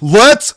Let's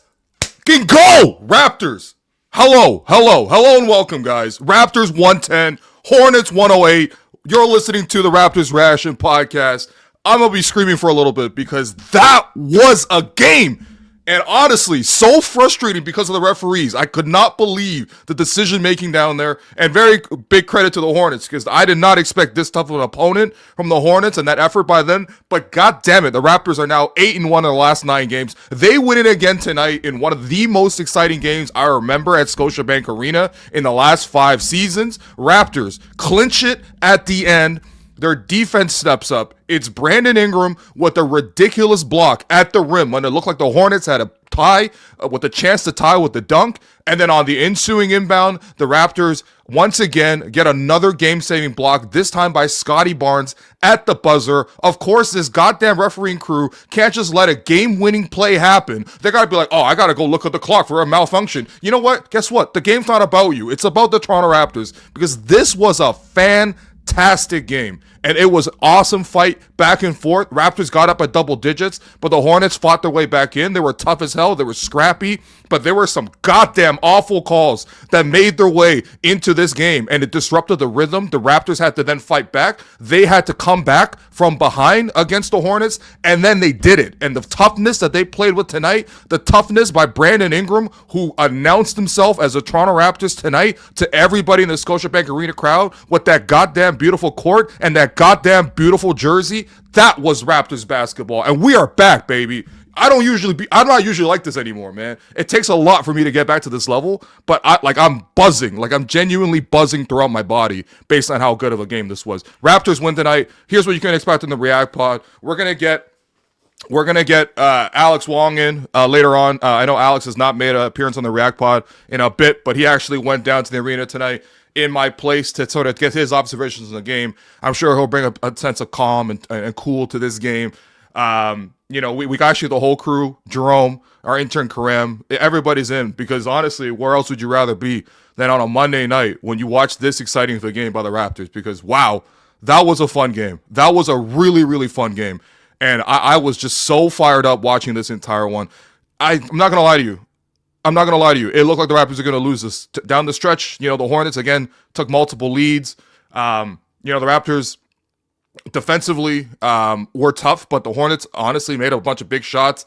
go! Raptors! Hello, and welcome, guys. Raptors 110, Hornets 108. You're listening to the Raptors Ration podcast. I'm going to be screaming for a little bit because that was a game. And honestly, so frustrating because of the referees. I could not believe the decision making down there. And very big credit to the Hornets because I did not expect this tough of an opponent from the Hornets and that effort by them. But god damn it, the Raptors are now 8-1 in their last 9 games. They win it again tonight in one of the most exciting games I remember at Scotiabank Arena in the last 5 seasons. Raptors clinch it at the end. Their defense steps up. It's Brandon Ingram with a ridiculous block at the rim when it looked like the Hornets had a tie with a chance to tie with the dunk. And then on the ensuing inbound, the Raptors once again get another game-saving block, this time by Scottie Barnes at the buzzer. Of course, this goddamn refereeing crew can't just let a game-winning play happen. They gotta be like, oh, I gotta go look at the clock for a malfunction. You know what? Guess what? The game's not about you. It's about the Toronto Raptors because this was a fantastic game. And it was awesome fight back and forth. Raptors got up at double digits, but the Hornets fought their way back in. They were tough as hell. They were scrappy, but there were some goddamn awful calls that made their way into this game, and it disrupted the rhythm. The Raptors had to then fight back. They had to come back from behind against the Hornets, and then they did it. And the toughness that they played with tonight, the toughness by Brandon Ingram, who announced himself as a Toronto Raptors tonight to everybody in the Scotiabank Arena crowd with that goddamn beautiful court and that goddamn beautiful jersey. That was Raptors basketball, and we are back, baby. I'm not usually like this anymore, man. It takes a lot for me to get back to this level, but I'm buzzing. I'm genuinely buzzing throughout my body based on how good of a game this was. Raptors win tonight. Here's what you can expect in the React Pod. We're gonna get Alex Wong in later on. I know Alex has not made an appearance on the React Pod in a bit, but he actually went down to the arena tonight in my place to sort of get his observations in the game. I'm sure he'll bring a sense of calm and cool to this game. We got actually the whole crew, Jerome, our intern Karam, everybody's in because honestly, where else would you rather be than on a Monday night when you watch this exciting of a game by the Raptors? Because wow, that was a fun game. That was a really, really fun game. And I was just so fired up watching this entire one. I'm not going to lie to you. It looked like the Raptors are going to lose this. Down the stretch, the Hornets, again, took multiple leads. The Raptors defensively were tough, but the Hornets honestly made a bunch of big shots.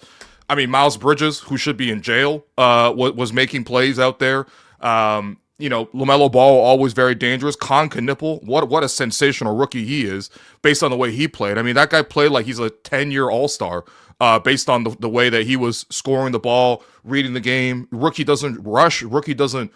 I mean, Miles Bridges, who should be in jail, was making plays out there. LaMelo Ball, always very dangerous. Kon Knueppel, what a sensational rookie he is based on the way he played. I mean, that guy played like he's a 10-year All-Star. Based on the way that he was scoring the ball, reading the game. Rookie doesn't rush. Rookie doesn't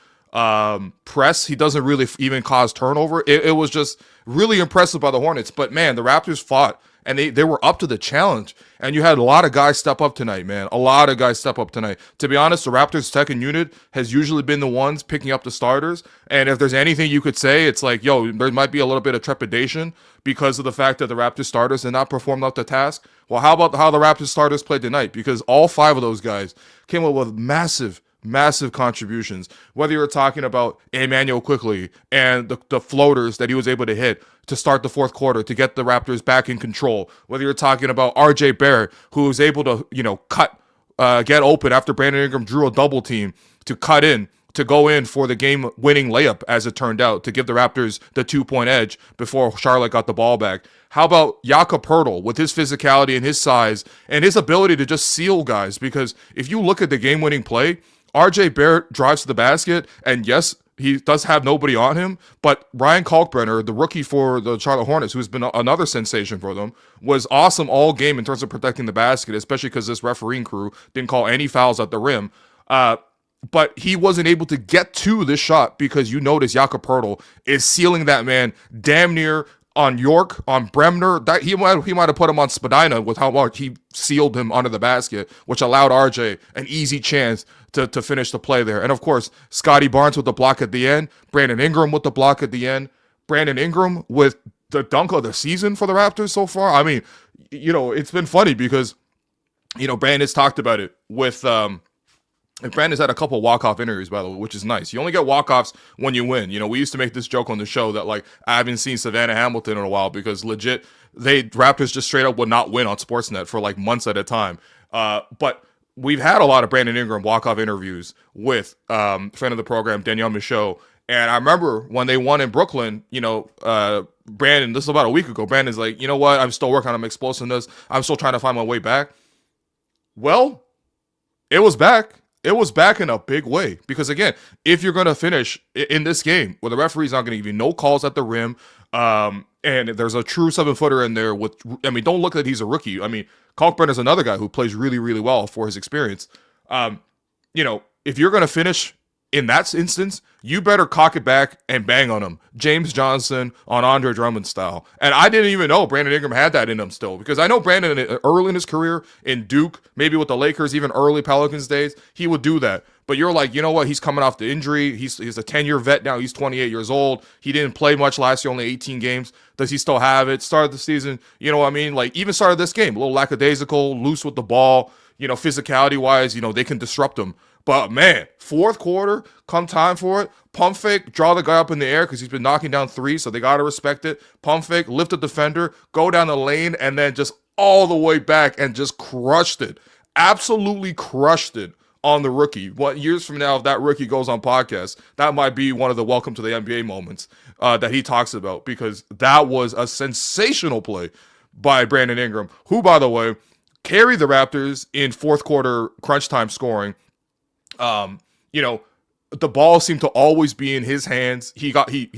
press. He doesn't really even cause turnover. It was just really impressive by the Hornets. But, man, the Raptors fought, and they were up to the challenge. And you had a lot of guys step up tonight, man. A lot of guys step up tonight. To be honest, the Raptors' second unit has usually been the ones picking up the starters. And if there's anything you could say, it's like, there might be a little bit of trepidation because of the fact that the Raptors starters did not perform up to task. Well, how about how the Raptors starters played tonight? Because all 5 of those guys came up with massive contributions. Whether you're talking about Emmanuel Quickley and the floaters that he was able to hit to start the fourth quarter to get the Raptors back in control. Whether you're talking about RJ Barrett, who was able to, get open after Brandon Ingram drew a double team to cut in, to go in for the game-winning layup, as it turned out, to give the Raptors the 2-point edge before Charlotte got the ball back. How about Jakob Poeltl with his physicality and his size and his ability to just seal guys? Because if you look at the game-winning play, RJ Barrett drives to the basket, and yes, he does have nobody on him, but Ryan Kalkbrenner, the rookie for the Charlotte Hornets, who's been another sensation for them, was awesome all game in terms of protecting the basket, especially because this refereeing crew didn't call any fouls at the rim. But he wasn't able to get to this shot because you notice Jakob Poeltl is sealing that man damn near on York, on Bremner. That he might have put him on Spadina with how much he sealed him under the basket, which allowed RJ an easy chance to finish the play there. And of course, Scottie Barnes with the block at the end, Brandon Ingram with the block at the end, Brandon Ingram with the dunk of the season for the Raptors so far. I mean, it's been funny because, Brandon's talked about it with And Brandon's had a couple walk-off interviews, by the way, which is nice. You only get walk-offs when you win. You know, we used to make this joke on the show that, like, I haven't seen Savannah Hamilton in a while because legit, Raptors just straight up would not win on Sportsnet for, like, months at a time. But we've had a lot of Brandon Ingram walk-off interviews with friend of the program, Danielle Michaud. And I remember when they won in Brooklyn, Brandon, this is about a week ago, Brandon's like, you know what, I'm still working on my explosiveness. I'm still trying to find my way back. Well, it was back. It was back in a big way. Because, again, if you're going to finish in this game where the referee's not going to give you no calls at the rim, and there's a true 7-footer in there with, don't look that he's a rookie. Kalkbrenner's another guy who plays really, really well for his experience. If you're going to finish in that instance, you better cock it back and bang on him. James Johnson on Andre Drummond style. And I didn't even know Brandon Ingram had that in him still, because I know Brandon early in his career in Duke, maybe with the Lakers, even early Pelicans days, he would do that. But you're like, you know what? He's coming off the injury. He's a 10-year vet now. He's 28 years old. He didn't play much last year, only 18 games. Does he still have it? Started the season, you know what I mean? Like, even started this game, a little lackadaisical, loose with the ball, physicality-wise, they can disrupt him. But, man, fourth quarter, come time for it, pump fake, draw the guy up in the air because he's been knocking down threes, so they got to respect it. Pump fake, lift the defender, go down the lane, and then just all the way back and just crushed it. Absolutely crushed it on the rookie. What years from now, if that rookie goes on podcast, that might be one of the welcome to the NBA moments that he talks about, because that was a sensational play by Brandon Ingram, who, by the way, carried the Raptors in fourth quarter crunch time scoring. The ball seemed to always be in his hands. He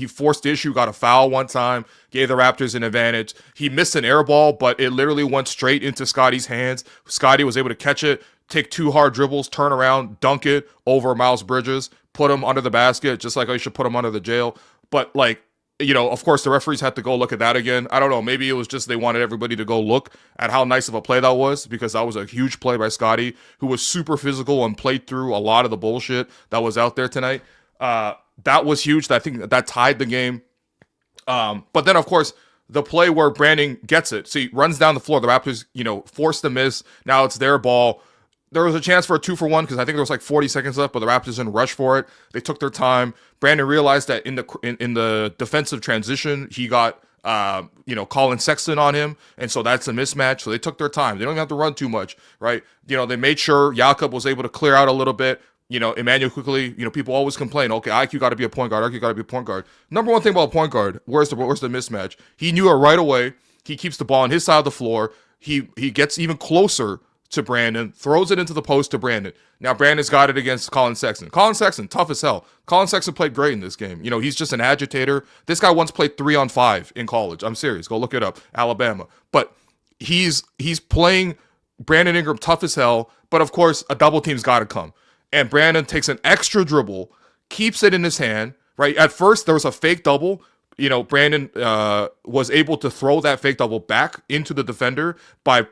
forced the issue, got a foul one time, gave the Raptors an advantage. He missed an air ball, but it literally went straight into Scottie's hands. Scottie was able to catch it, take 2 hard dribbles, turn around, dunk it over Miles Bridges, put him under the basket, just like I should put him under the jail. But of course, the referees had to go look at that again. I don't know. Maybe it was just they wanted everybody to go look at how nice of a play that was, because that was a huge play by Scottie, who was super physical and played through a lot of the bullshit that was out there tonight. That was huge. I think that tied the game. But then, of course, the play where Brandon gets it. See, runs down the floor. The Raptors, forced the miss. Now it's their ball. There was a chance for a 2-for-1 because I think there was like 40 seconds left, but the Raptors didn't rush for it. They took their time. Brandon realized that in the defensive transition, he got Colin Sexton on him, and so that's a mismatch. So they took their time. They don't even have to run too much, right? They made sure Jakob was able to clear out a little bit. Emmanuel quickly. People always complain, okay, IQ got to be a point guard. IQ got to be a point guard. Number one thing about a point guard, where's the mismatch? He knew it right away. He keeps the ball on his side of the floor. He gets even closer to Brandon, throws it into the post to Brandon. Now Brandon's got it against Colin Sexton. Colin Sexton, tough as hell. Colin Sexton played great in this game. He's just an agitator. This guy once played 3-on-5 in college. I'm serious. Go look it up. Alabama. But he's playing Brandon Ingram tough as hell, but of course a double team's got to come. And Brandon takes an extra dribble, keeps it in his hand, right? At first there was a fake double. Brandon was able to throw that fake double back into the defender by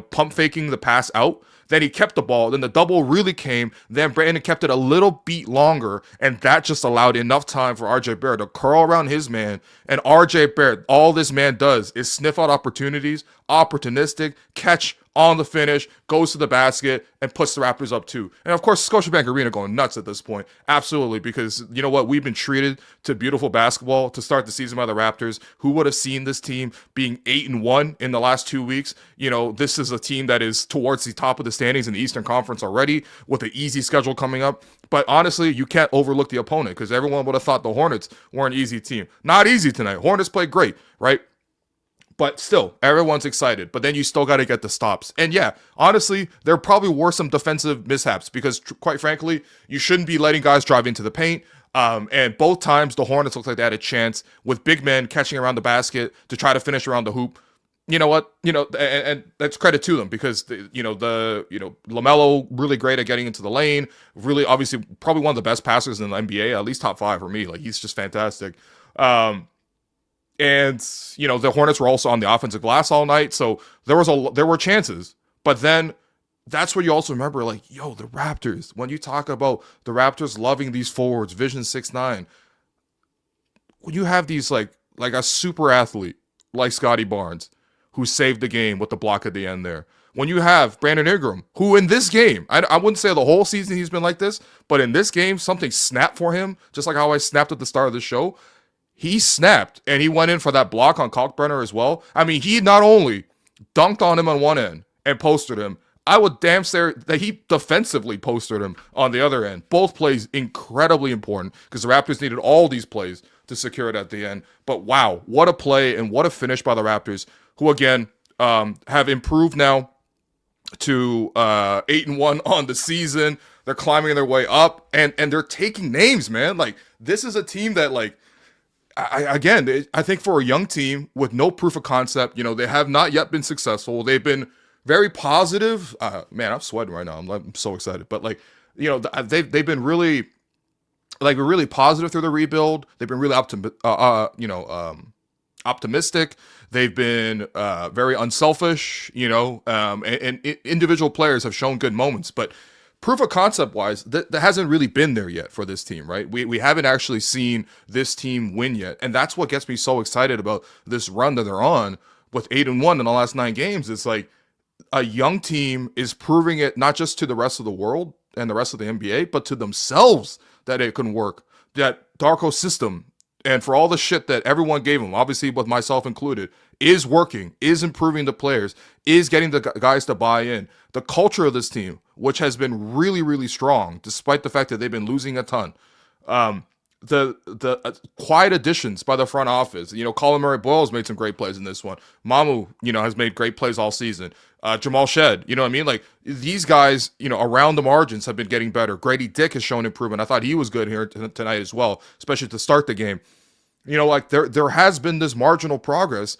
pump faking the pass out. Then he kept the ball. Then the double really came. Then Brandon kept it a little beat longer, and that just allowed enough time for RJ Barrett to curl around his man. And RJ Barrett, all this man does is sniff out opportunities, opportunistic, catch on the finish, goes to the basket, and puts the Raptors up 2. And of course, Scotiabank Arena going nuts at this point. Absolutely, because you know what? We've been treated to beautiful basketball to start the season by the Raptors. Who would have seen this team being 8-1 in the last 2 weeks? This is a team that is towards the top of the standings in the Eastern Conference already, with an easy schedule coming up. But honestly, you can't overlook the opponent, because everyone would have thought the Hornets were an easy team. Not easy tonight. Hornets played great, right? But still, everyone's excited. But then you still got to get the stops. And yeah, honestly, there probably were some defensive mishaps, because quite frankly, you shouldn't be letting guys drive into the paint. And both times the Hornets looked like they had a chance with big men catching around the basket to try to finish around the hoop. You know what? And that's credit to them, because LaMelo really great at getting into the lane. Really, obviously, probably one of the best passers in the NBA, at least top 5 for me. Like, he's just fantastic. And the Hornets were also on the offensive glass all night, so there were chances. But then that's where you also remember, the Raptors. When you talk about the Raptors loving these forwards, Vision 6'9", when you have these like a super athlete like Scottie Barnes, who saved the game with the block at the end there. When you have Brandon Ingram, who in this game, I wouldn't say the whole season he's been like this, but in this game something snapped for him, just like how I snapped at the start of the show. He snapped, and he went in for that block on Kalkbrenner as well. He not only dunked on him on one end and posted him, I would damn say that he defensively posted him on the other end. Both plays incredibly important because the Raptors needed all these plays to secure it at the end. But wow, what a play and what a finish by the Raptors, who again have improved now to 8-1 on the season. They're climbing their way up, and they're taking names, man. Like, this is a team that, like, I think for a young team with no proof of concept, they have not yet been successful. They've been very positive. Man, I'm sweating right now. I'm so excited. But like, they've been really, like, really positive through the rebuild. They've been really optimistic. They've been very unselfish. And individual players have shown good moments, but proof of concept wise, that hasn't really been there yet for this team, right? We haven't actually seen this team win yet. And that's what gets me so excited about this run that they're on with 8-1 in the last 9 games. It's like a young team is proving it not just to the rest of the world and the rest of the NBA, but to themselves that it can work. That Darko system, and for all the shit that everyone gave them, obviously with myself included, is working, is improving the players, is getting the guys to buy in. The culture of this team, which has been really, really strong, despite the fact that they've been losing a ton. The quiet additions by the front office. Colin Murray-Boyle's made some great plays in this one. Mamu, has made great plays all season. Jamal Shed, what I mean? Like, these guys, around the margins have been getting better. Grady Dick has shown improvement. I thought he was good here tonight as well, especially to start the game. Like, there has been this marginal progress.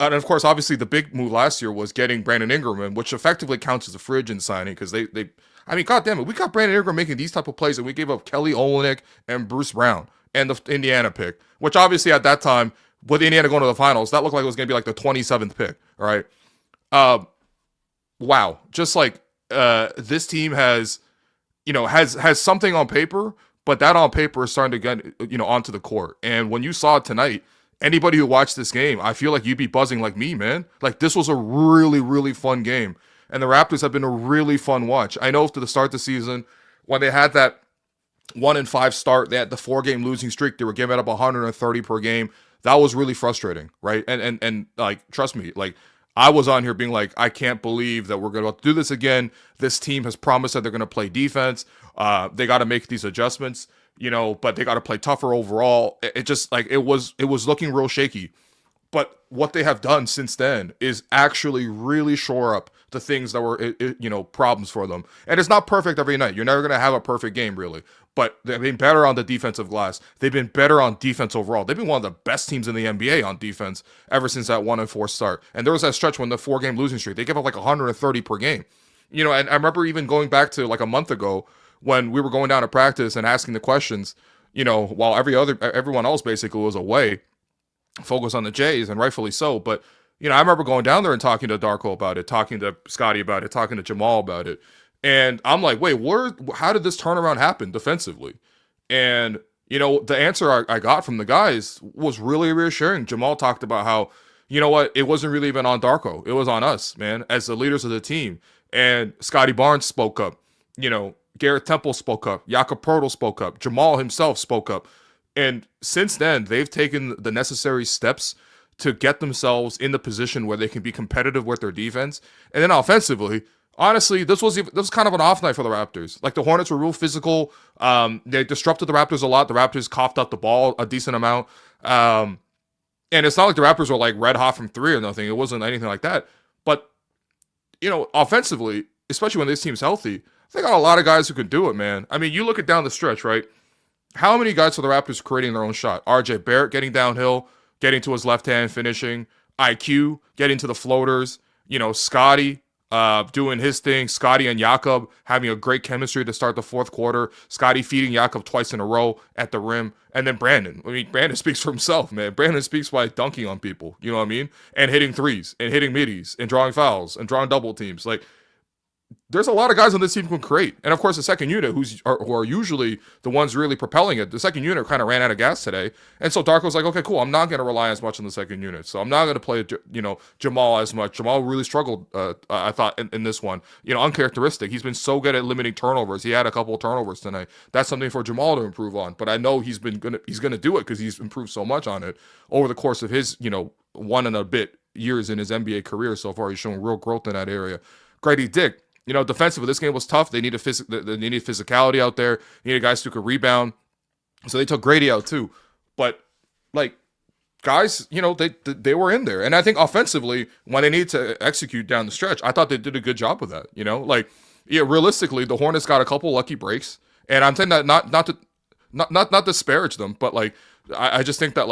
And of course, obviously, the big move last year was getting Brandon Ingram in, which effectively counts as a free agent signing because I mean, God damn it, we got Brandon Ingram making these type of plays, and we gave up Kelly Olynyk and Bruce Brown and the Indiana pick, which obviously at that time, with Indiana going to the finals, that looked like it was going to be like the 27th pick, all right? Wow, just like this team has something on paper, but that on paper is starting to get onto the court. And when you saw it tonight, anybody who watched this game, I feel like you'd be buzzing like me, man. Like, this was a really, really fun game. And the Raptors have been a really fun watch. I know to the start of the season, when they had that 1-5 start, they had the 4-game losing streak, they were giving up 130 per game. That was really frustrating, right? And like, trust me, like, I was on here being like, I can't believe that we're going to do this again. This team has promised that they're going to play defense. They got to make these adjustments. But they got to play tougher overall. It just, like, it was looking real shaky. But what they have done since then is actually really shore up the things that were, problems for them. And it's not perfect every night. You're never going to have a perfect game, really. But they've been better on the defensive glass. They've been better on defense overall. They've been one of the best teams in the NBA on defense ever since that 1-4 start. And there was that stretch when the 4-game losing streak, they gave up like 130 per game. And I remember even going back to like a month ago, when we were going down to practice and asking the questions, while everyone else basically was away, focused on the Jays, and rightfully so. But, I remember going down there and talking to Darko about it, talking to Scottie about it, talking to Jamal about it. And I'm like, wait, how did this turnaround happen defensively? And, the answer I got from the guys was really reassuring. Jamal talked about how, it wasn't really even on Darko. It was on us, man, as the leaders of the team. And Scottie Barnes spoke up, Garrett Temple spoke up. Jakob Poeltl spoke up. Jamal himself spoke up. And since then, they've taken the necessary steps to get themselves in the position where they can be competitive with their defense. And then offensively, honestly, this was kind of an off night for the Raptors. Like, the Hornets were real physical. They disrupted the Raptors a lot. The Raptors coughed up the ball a decent amount. And it's not like the Raptors were like red hot from 3 or nothing. It wasn't anything like that. But, offensively, especially when this team's healthy, they got a lot of guys who can do it, man. I mean, you look at down the stretch, right? How many guys for the Raptors creating their own shot? RJ Barrett getting downhill, getting to his left hand, finishing. IQ getting to the floaters. Scottie doing his thing. Scottie and Jakob having a great chemistry to start the fourth quarter. Scottie feeding Jakob twice in a row at the rim. And then Brandon. I mean, Brandon speaks for himself, man. Brandon speaks by dunking on people. You know what I mean? And hitting threes, and hitting middies, and drawing fouls, and drawing double teams. Like, there's a lot of guys on this team who can create. And of course, the second unit, who are usually the ones really propelling it, the second unit kind of ran out of gas today. And so Darko's like, okay, cool, I'm not going to rely as much on the second unit. So I'm not going to play, Jamal as much. Jamal really struggled, I thought, in this one. Uncharacteristic. He's been so good at limiting turnovers. He had a couple of turnovers tonight. That's something for Jamal to improve on. But I know he's going to do it because he's improved so much on it over the course of his, 1 and a bit years in his NBA career so far. He's shown real growth in that area. Grady Dick. Defensively, this game was tough. They needed they needed physicality out there. They needed guys who could rebound. So they took Grady out too. But like guys, they were in there. And I think offensively, when they need to execute down the stretch, I thought they did a good job with that. Realistically, the Hornets got a couple lucky breaks. And I'm saying that not disparage them, but like I just think that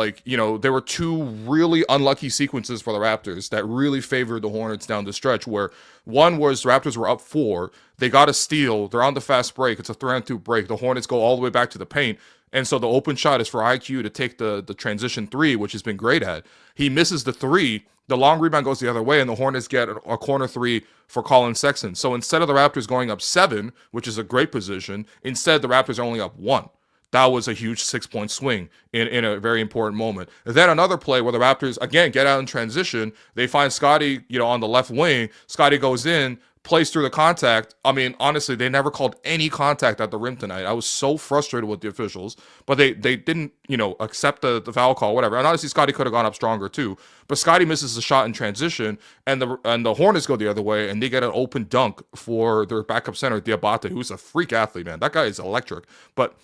there were two really unlucky sequences for the Raptors that really favored the Hornets down the stretch, where one was the Raptors were up 4, they got a steal, they're on the fast break, it's a 3-on-2 break, the Hornets go all the way back to the paint, and so the open shot is for IQ to take the transition 3, which he's been great at. He misses the 3, the long rebound goes the other way, and the Hornets get a corner 3 for Colin Sexton. So instead of the Raptors going up 7, which is a great position, instead the Raptors are only up 1. That was a huge 6-point swing in a very important moment. And then another play where the Raptors, again, get out in transition. They find Scottie, on the left wing. Scottie goes in, plays through the contact. I mean, honestly, they never called any contact at the rim tonight. I was so frustrated with the officials. But they didn't, accept the foul call, whatever. And honestly, Scottie could have gone up stronger too. But Scottie misses the shot in transition, and the Hornets go the other way, and they get an open dunk for their backup center, Diabate, who's a freak athlete, man. That guy is electric. But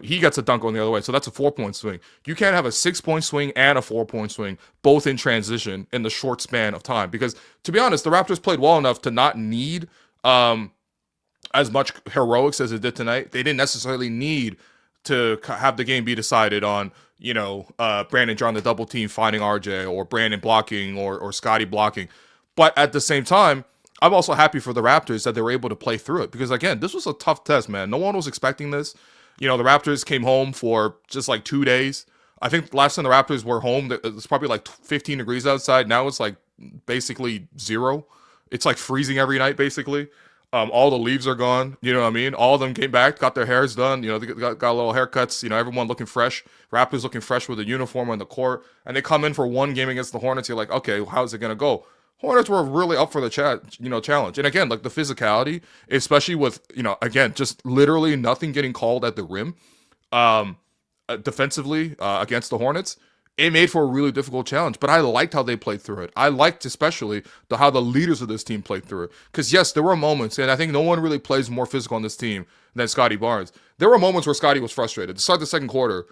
he gets a dunk on the other way, so that's a 4-point swing. You can't have a 6-point swing and a 4-point swing, both in transition in the short span of time. Because, to be honest, the Raptors played well enough to not need as much heroics as it did tonight. They didn't necessarily need to have the game be decided on, Brandon drawing the double team, finding RJ, or Brandon blocking, or Scottie blocking. But at the same time, I'm also happy for the Raptors that they were able to play through it. Because, again, this was a tough test, man. No one was expecting this. The Raptors came home for just like 2 days. I think last time the Raptors were home, it was probably like 15 degrees outside. Now it's like basically 0. It's like freezing every night, basically. All the leaves are gone. You know what I mean? All of them came back, got their hairs done. They got little haircuts. Everyone looking fresh. Raptors looking fresh with a uniform on the court. And they come in for one game against the Hornets. You're like, okay, how's it going to go? Hornets were really up for the challenge. And again, like the physicality, especially with, again, just literally nothing getting called at the rim defensively against the Hornets, it made for a really difficult challenge. But I liked how they played through it. I liked especially how the leaders of this team played through it. Because yes, there were moments, and I think no one really plays more physical on this team than Scottie Barnes. There were moments where Scottie was frustrated. To start the second quarter,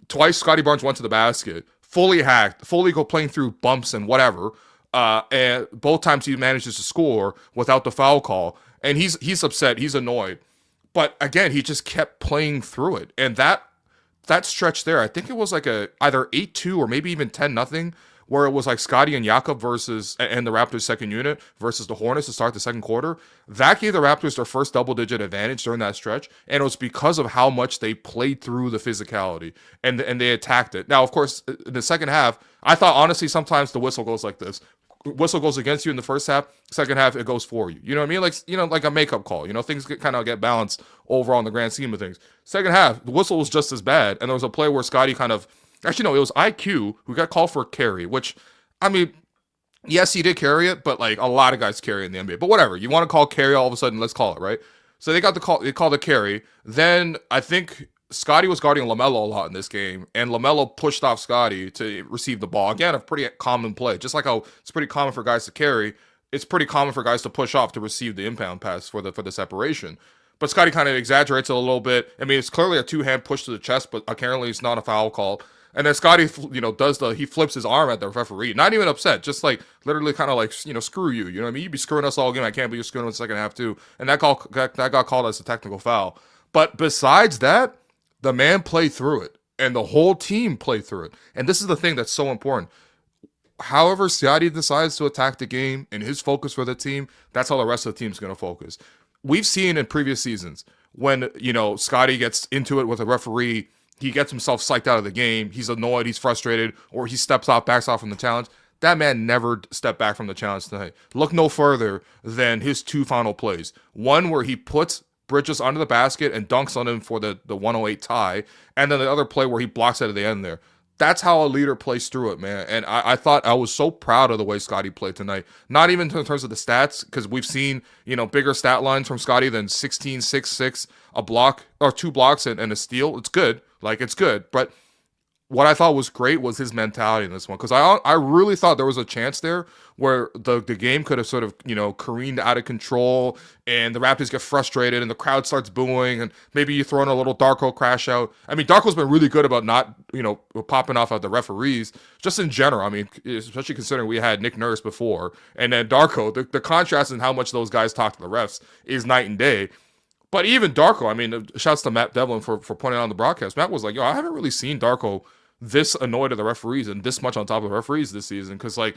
twice Scottie Barnes went to the basket, fully hacked, fully playing through bumps and whatever. And both times he manages to score without the foul call, and he's upset, he's annoyed, but again, he just kept playing through it. And that stretch there, I think it was like either 8-2 or maybe even 10-0, where it was like Scottie and Jakob and the Raptors second unit versus the Hornets to start the second quarter. That gave the Raptors their first double-digit advantage during that stretch, and it was because of how much they played through the physicality and they attacked it. Now, of course, in the second half, I thought honestly sometimes the whistle goes like this. Whistle goes against you in the first half, second half it goes for you. You know what I mean? Like a makeup call. Things kind of get balanced overall in the grand scheme of things. Second half, the whistle was just as bad, and there was a play where Scottie it was IQ who got called for a carry, which, I mean, yes, he did carry it, but like a lot of guys carry in the NBA. But whatever, you want to call carry all of a sudden, let's call it, right? So they called the carry. Then I think Scottie was guarding LaMelo a lot in this game, and LaMelo pushed off Scottie to receive the ball. Again, a pretty common play. Just like how it's pretty common for guys to carry, it's pretty common for guys to push off to receive the inbound pass for the separation. But Scottie kind of exaggerates it a little bit. I mean, it's clearly a two-hand push to the chest, but apparently it's not a foul call. And then Scottie, he flips his arm at the referee. Not even upset, just like literally kind of like, screw you. You know what I mean? You'd be screwing us all game. I can't believe you're screwing us in the second half too. And that got called as a technical foul. But besides that, the man played through it, and the whole team played through it. And this is the thing that's so important. However Scottie decides to attack the game and his focus for the team, that's how the rest of the team's going to focus. We've seen in previous seasons when, Scottie gets into it with a referee, he gets himself psyched out of the game, he's annoyed, he's frustrated, or he backs off from the challenge. That man never stepped back from the challenge tonight. Look no further than his 2 final plays. One where he puts Bridges under the basket and dunks on him for the 108 tie, and then the other play where he blocks it at the end there. That's how a leader plays through it, man. And I thought I was so proud of the way Scottie played tonight. Not even in terms of the stats, because we've seen, bigger stat lines from Scottie than 16, 6, 6, a block, or 2 blocks and a steal. It's good. It's good. But what I thought was great was his mentality in this one, because I really thought there was a chance there where the game could have sort of, careened out of control, and the Raptors get frustrated and the crowd starts booing, and maybe you throw in a little Darko crash out. I mean, Darko's been really good about not, popping off at the referees just in general. I mean, especially considering we had Nick Nurse before, and then Darko, the contrast in how much those guys talk to the refs is night and day. But even Darko, I mean, shouts to Matt Devlin for pointing out on the broadcast. Matt was like, I haven't really seen Darko this annoyed at the referees and this much on top of the referees this season. Because, like,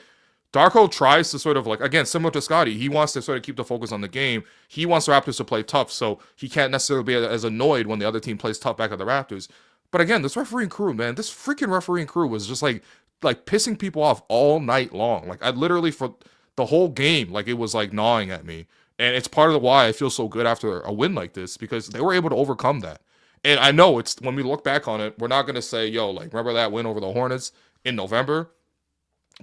Darko tries to sort of, like, again, similar to Scottie, he wants to sort of keep the focus on the game. He wants the Raptors to play tough, so he can't necessarily be as annoyed when the other team plays tough back at the Raptors. But again, this refereeing crew, man, this freaking refereeing crew was just, like pissing people off all night long. Like, I literally, for the whole game, like, it was, like, gnawing at me. And it's part of why I feel so good after a win like this, because they were able to overcome that. And I know it's, when we look back on it, we're not going to say, like, remember that win over the Hornets in November?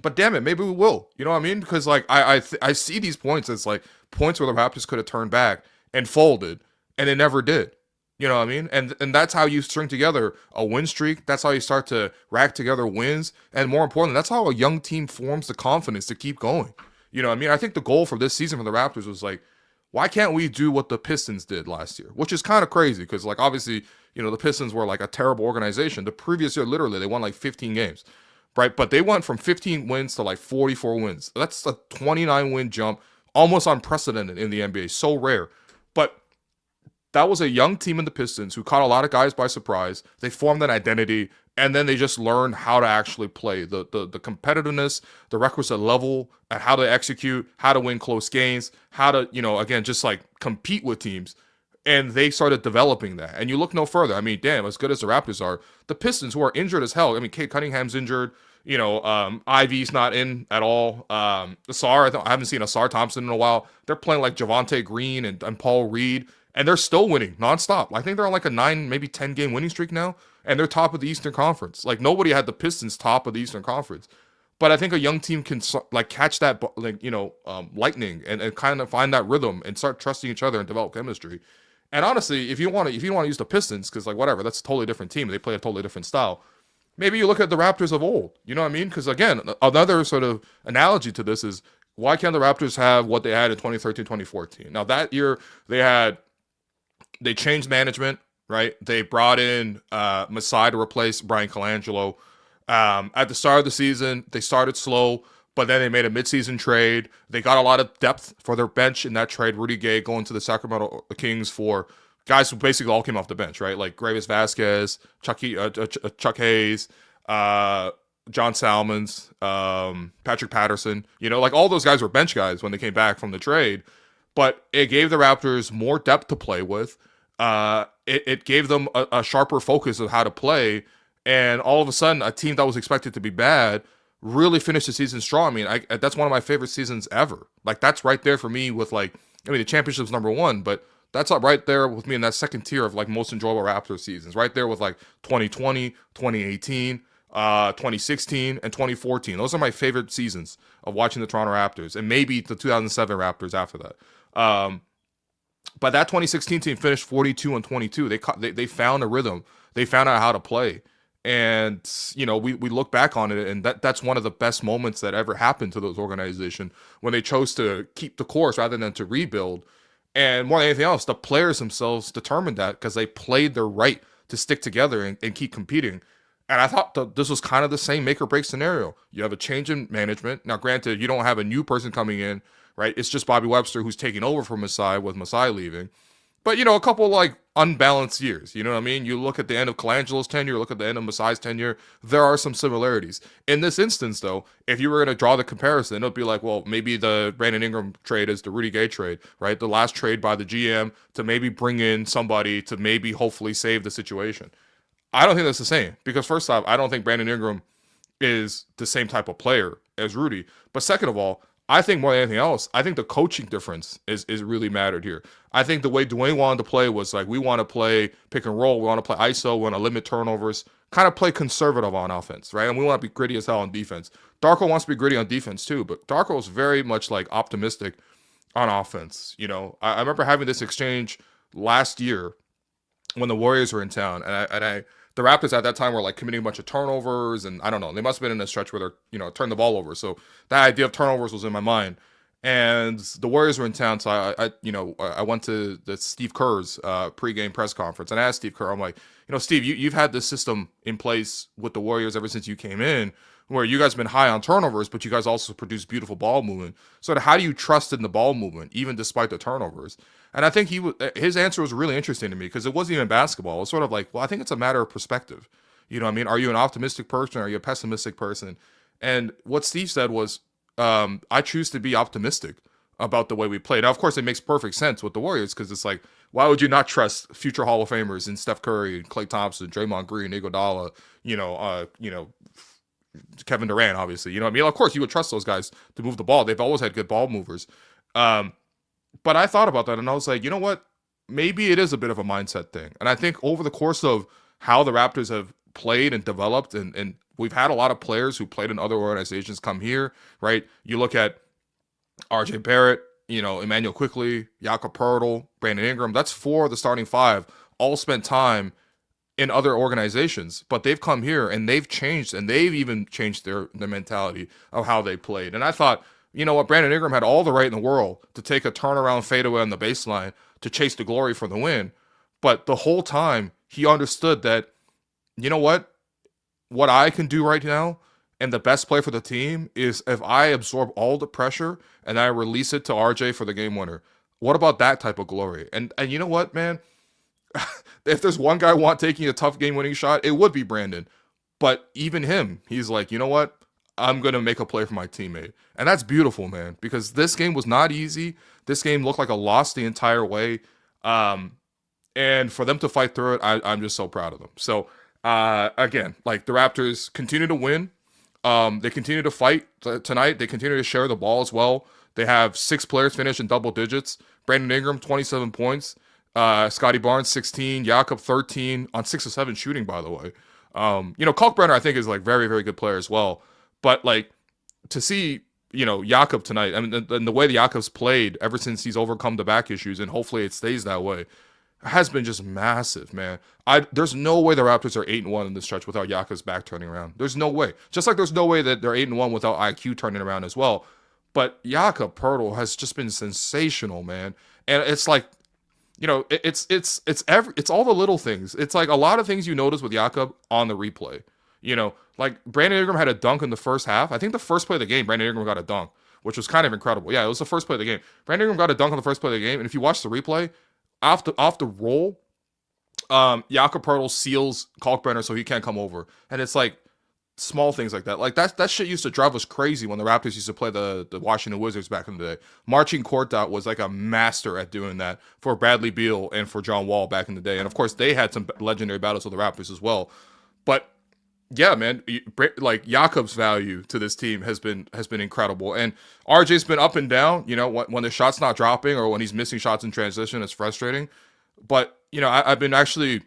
But damn it, maybe we will. You know what I mean? Because, like, I see these points as, like, points where the Raptors could have turned back and folded, and they never did. You know what I mean? And that's how you string together a win streak. That's how you start to rack together wins. And more importantly, that's how a young team forms the confidence to keep going. You know what I mean? I think the goal for this season for the Raptors was, like, why can't we do what the Pistons did last year? Which is kind of crazy because, like, obviously, the Pistons were, like, a terrible organization. The previous year, literally, they won, like, 15 games, right? But they went from 15 wins to, like, 44 wins. That's a 29-win jump, almost unprecedented in the NBA. So rare. But that was a young team in the Pistons who caught a lot of guys by surprise. They formed an identity, and then they just learned how to actually play. The competitiveness, the requisite level, and how to execute, how to win close games, how to, again, just, like, compete with teams. And they started developing that. And you look no further. I mean, damn, as good as the Raptors are, the Pistons, who are injured as hell. I mean, Kate Cunningham's injured. Ivy's not in at all. Asar, I haven't seen Asar Thompson in a while. They're playing like Javonte Green and Paul Reed. And they're still winning nonstop. I think they're on like a 9, maybe 10 game winning streak now. And they're top of the Eastern Conference. Like, nobody had the Pistons top of the Eastern Conference. But I think a young team can, like, catch that, like, lightning and kind of find that rhythm and start trusting each other and develop chemistry. And honestly, if you want to use the Pistons, because, like, whatever, that's a totally different team. They play a totally different style. Maybe you look at the Raptors of old. You know what I mean? Because, again, another sort of analogy to this is, why can't the Raptors have what they had in 2013, 2014? Now, that year, they changed management, right? They brought in Masai to replace Brian Colangelo. At the start of the season, they started slow, but then they made a midseason trade. They got a lot of depth for their bench in that trade. Rudy Gay going to the Sacramento Kings for guys who basically all came off the bench, right? Like Gravis Vasquez, Chuck Hayes, John Salmons, Patrick Patterson. Like, all those guys were bench guys when they came back from the trade. But it gave the Raptors more depth to play with. It gave them a sharper focus of how to play. And all of a sudden, a team that was expected to be bad really finished the season strong. I mean, that's one of my favorite seasons ever. Like, that's right there for me with, like, I mean, the championship's number one, but that's up right there with me in that second tier of, like, most enjoyable Raptors seasons. Right there with, like, 2020, 2018, 2016, and 2014. Those are my favorite seasons of watching the Toronto Raptors, and maybe the 2007 Raptors after that. But that 2016 team finished 42-22. They found a rhythm. They found out how to play. And, we look back on it, and that's one of the best moments that ever happened to those organizations, when they chose to keep the course rather than to rebuild. And more than anything else, the players themselves determined that, because they played their right to stick together and keep competing. And I thought this was kind of the same make or break scenario. You have a change in management. Now, granted, you don't have a new person coming in, right? It's just Bobby Webster who's taking over from Masai, with Masai leaving. But, a couple, like, unbalanced years. You know what I mean? You look at the end of Colangelo's tenure, look at the end of Masai's tenure, there are some similarities. In this instance, though, if you were going to draw the comparison, it would be like, well, maybe the Brandon Ingram trade is the Rudy Gay trade, right? The last trade by the GM to maybe bring in somebody to maybe hopefully save the situation. I don't think that's the same, because first off, I don't think Brandon Ingram is the same type of player as Rudy. But second of all, I think more than anything else, I think the coaching difference is really mattered here. I think the way Dwayne wanted to play was like, we want to play pick and roll, we want to play ISO, we want to limit turnovers, kind of play conservative on offense, right? And we want to be gritty as hell on defense. Darko wants to be gritty on defense too, but Darko is very much like optimistic on offense. I remember having this exchange last year when the Warriors were in town, and the Raptors at that time were like committing a bunch of turnovers, and I don't know, they must have been in a stretch where they're turned the ball over. So that idea of turnovers was in my mind. And the Warriors were in town, so I went to the Steve Kerr's pregame press conference, and I asked Steve Kerr, I'm like, Steve, you've had this system in place with the Warriors ever since you came in, where you guys have been high on turnovers, but you guys also produce beautiful ball movement. So how do you trust in the ball movement, even despite the turnovers? And I think his answer was really interesting to me, because it wasn't even basketball. It was sort of like, well, I think it's a matter of perspective. You know what I mean? Are you an optimistic person? Or are you a pessimistic person? And what Steve said was, I choose to be optimistic about the way we play. Now, of course, it makes perfect sense with the Warriors, because it's like, why would you not trust future Hall of Famers in Steph Curry and Klay Thompson, Draymond Green, Iguodala, Kevin Durant, obviously. You know what I mean? Of course, you would trust those guys to move the ball. They've always had good ball movers. But I thought about that, and I was like, you know what? Maybe it is a bit of a mindset thing. And I think over the course of how the Raptors have played and developed, and we've had a lot of players who played in other organizations come here, right? You look at RJ Barrett, Emmanuel Quickley, Jakob Poeltl, Brandon Ingram. That's 4 of the starting 5 all spent time in other organizations, but they've come here and they've changed, and they've even changed their mentality of how they played. And I thought, you know what, Brandon Ingram had all the right in the world to take a turnaround fadeaway on the baseline to chase the glory for the win. But the whole time he understood that, you know what I can do right now and the best play for the team is if I absorb all the pressure and I release it to RJ for the game winner. What about that type of glory? And you know what, man? If there's one guy taking a tough game-winning shot, it would be Brandon. But even him, he's like, you know what? I'm going to make a play for my teammate. And that's beautiful, man, because this game was not easy. This game looked like a loss the entire way. And for them to fight through it, I'm just so proud of them. So, again, like, the Raptors continue to win. They continue to fight tonight. They continue to share the ball as well. They have 6 players finish in double digits. Brandon Ingram, 27 points. Scottie Barnes, 16. Jakob, 13 on 6 of 7 shooting, by the way. Kalkbrenner, I think, is like very, very good player as well. But like, to see, Jakob tonight, I mean, the way the Jakob's played ever since he's overcome the back issues, and hopefully it stays that way, has been just massive, man. There's no way the Raptors are 8-1 in this stretch without Jakob's back turning around. There's no way. Just like there's no way that they're 8-1 without IQ turning around as well. But Jakob Poeltl has just been sensational, man. And it's like, it's all the little things. It's like a lot of things you notice with Jakob on the replay. Like Brandon Ingram had a dunk in the first half. I think the first play of the game, Brandon Ingram got a dunk, which was kind of incredible. Yeah, it was the first play of the game. Brandon Ingram got a dunk on the first play of the game, and if you watch the replay, off the roll, Jakob Poeltl seals Kalkbrenner so he can't come over. And it's like small things like that. Like that shit used to drive us crazy when the Raptors used to play the Washington Wizards back in the day. Marching court out was like a master at doing that for Bradley Beal and for John Wall back in the day. And of course, they had some legendary battles with the Raptors as well. But yeah, man, like Jakob's value to this team has been incredible. And RJ's been up and down. When the shot's not dropping or when he's missing shots in transition, it's frustrating. But I've been actually.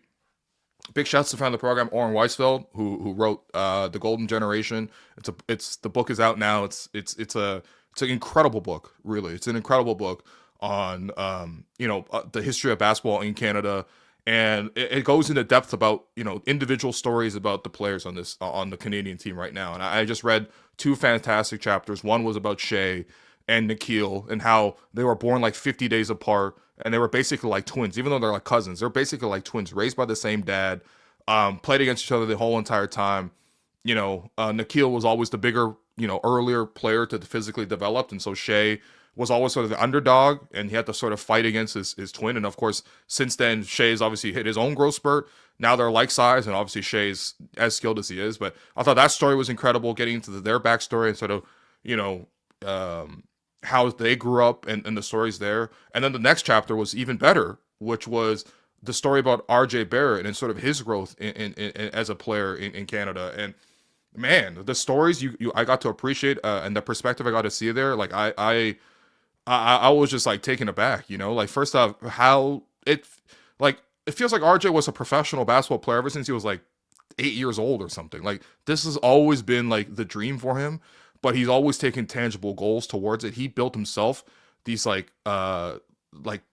Big shouts to friend of the program, Oren Weisfeld, who wrote The Golden Generation. The book is out now. It's an incredible book, really. It's an incredible book on the history of basketball in Canada, and it goes into depth about individual stories about the players on the Canadian team right now. And I just read 2 fantastic chapters. One was about Shea and Nikhil and how they were born like 50 days apart. And they were basically like twins, even though they're like cousins. They're basically like twins, raised by the same dad, played against each other the whole entire time. Nikhil was always the bigger, earlier player to physically develop. And so Shea was always sort of the underdog, and he had to sort of fight against his twin. And of course, since then, Shea's obviously hit his own growth spurt. Now they're like size, and obviously Shea's as skilled as he is. But I thought that story was incredible, getting into their backstory and sort of, how they grew up and the stories there. And then the next chapter was even better, which was the story about RJ Barrett and sort of his growth in as a player in Canada. And man, the stories I got to appreciate and the perspective I got to see there, like I was just like taken aback, like first off, how it feels like RJ was a professional basketball player ever since he was like 8 years old or something. Like this has always been like the dream for him. But he's always taken tangible goals towards it. He built himself these like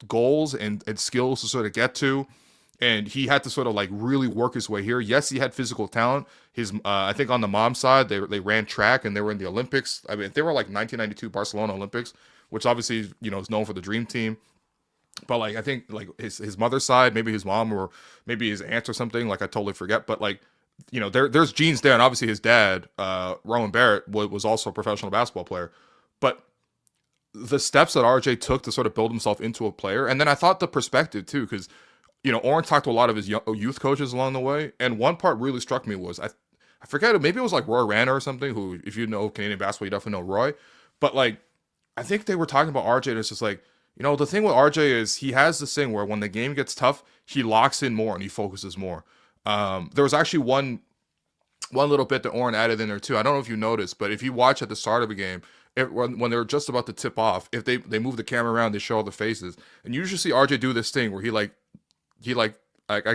goals and skills to sort of get to. and he had to sort of like really work his way here. Yes, he had physical talent. His I think on the mom's side, they ran track and they were in the Olympics. I mean, they were like 1992 Barcelona Olympics, which obviously, you know, is known for the dream team. But like I think like his mother's side, maybe his mom or maybe his aunt or something, like I totally forget. But like, you know, there's genes there, and obviously his dad, Rowan Barrett, was also a professional basketball player. But the steps that RJ took to sort of build himself into a player, and then I thought the perspective too, because you know, Orrin talked to a lot of his youth coaches along the way, and one part really struck me was I forget, maybe it was like Roy Rana or something, who, if you know Canadian basketball, you definitely know Roy. But like, I think they were talking about RJ, and it's just like, you know, the thing with RJ is he has this thing where when the game gets tough, he locks in more and he focuses more. There was actually one little bit that Orrin added in there too. I don't know if you noticed, but if you watch at the start of a game, when they're just about to tip off, if they move the camera around, they show all the faces, and you usually see RJ do this thing where he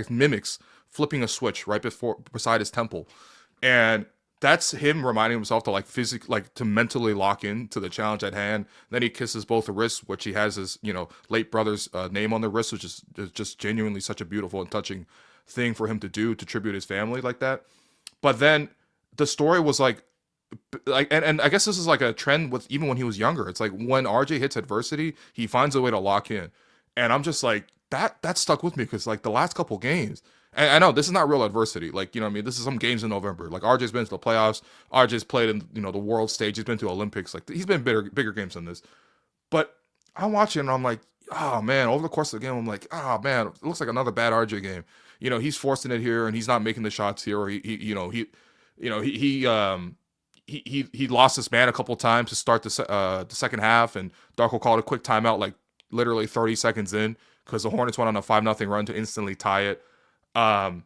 mimics flipping a switch right beside his temple, and that's him reminding himself to like to mentally lock in to the challenge at hand. Then he kisses both the wrists, which he has his, you know, late brother's name on the wrist, which is just genuinely such a beautiful and touching thing for him to do, to tribute his family like that. But then the story was like and I guess this is like a trend with even when he was younger. It's like when RJ hits adversity, he finds a way to lock in, and I'm just like that stuck with me because like the last couple games. And I know this is not real adversity. Like, you know what I mean? This is some games in November. Like, RJ's been to the playoffs. RJ's played in, you know, the world stage. He's been to Olympics. Like, he's been bigger games than this. But I'm watching and I'm like, oh, man, over the course of the game, I'm like, oh, man, it looks like another bad RJ game. You know, he's forcing it here and he's not making the shots here. Or he lost his man a couple times to start the second half. And Darko called a quick timeout, like literally 30 seconds in, because the Hornets went on a 5-0 run to instantly tie it. And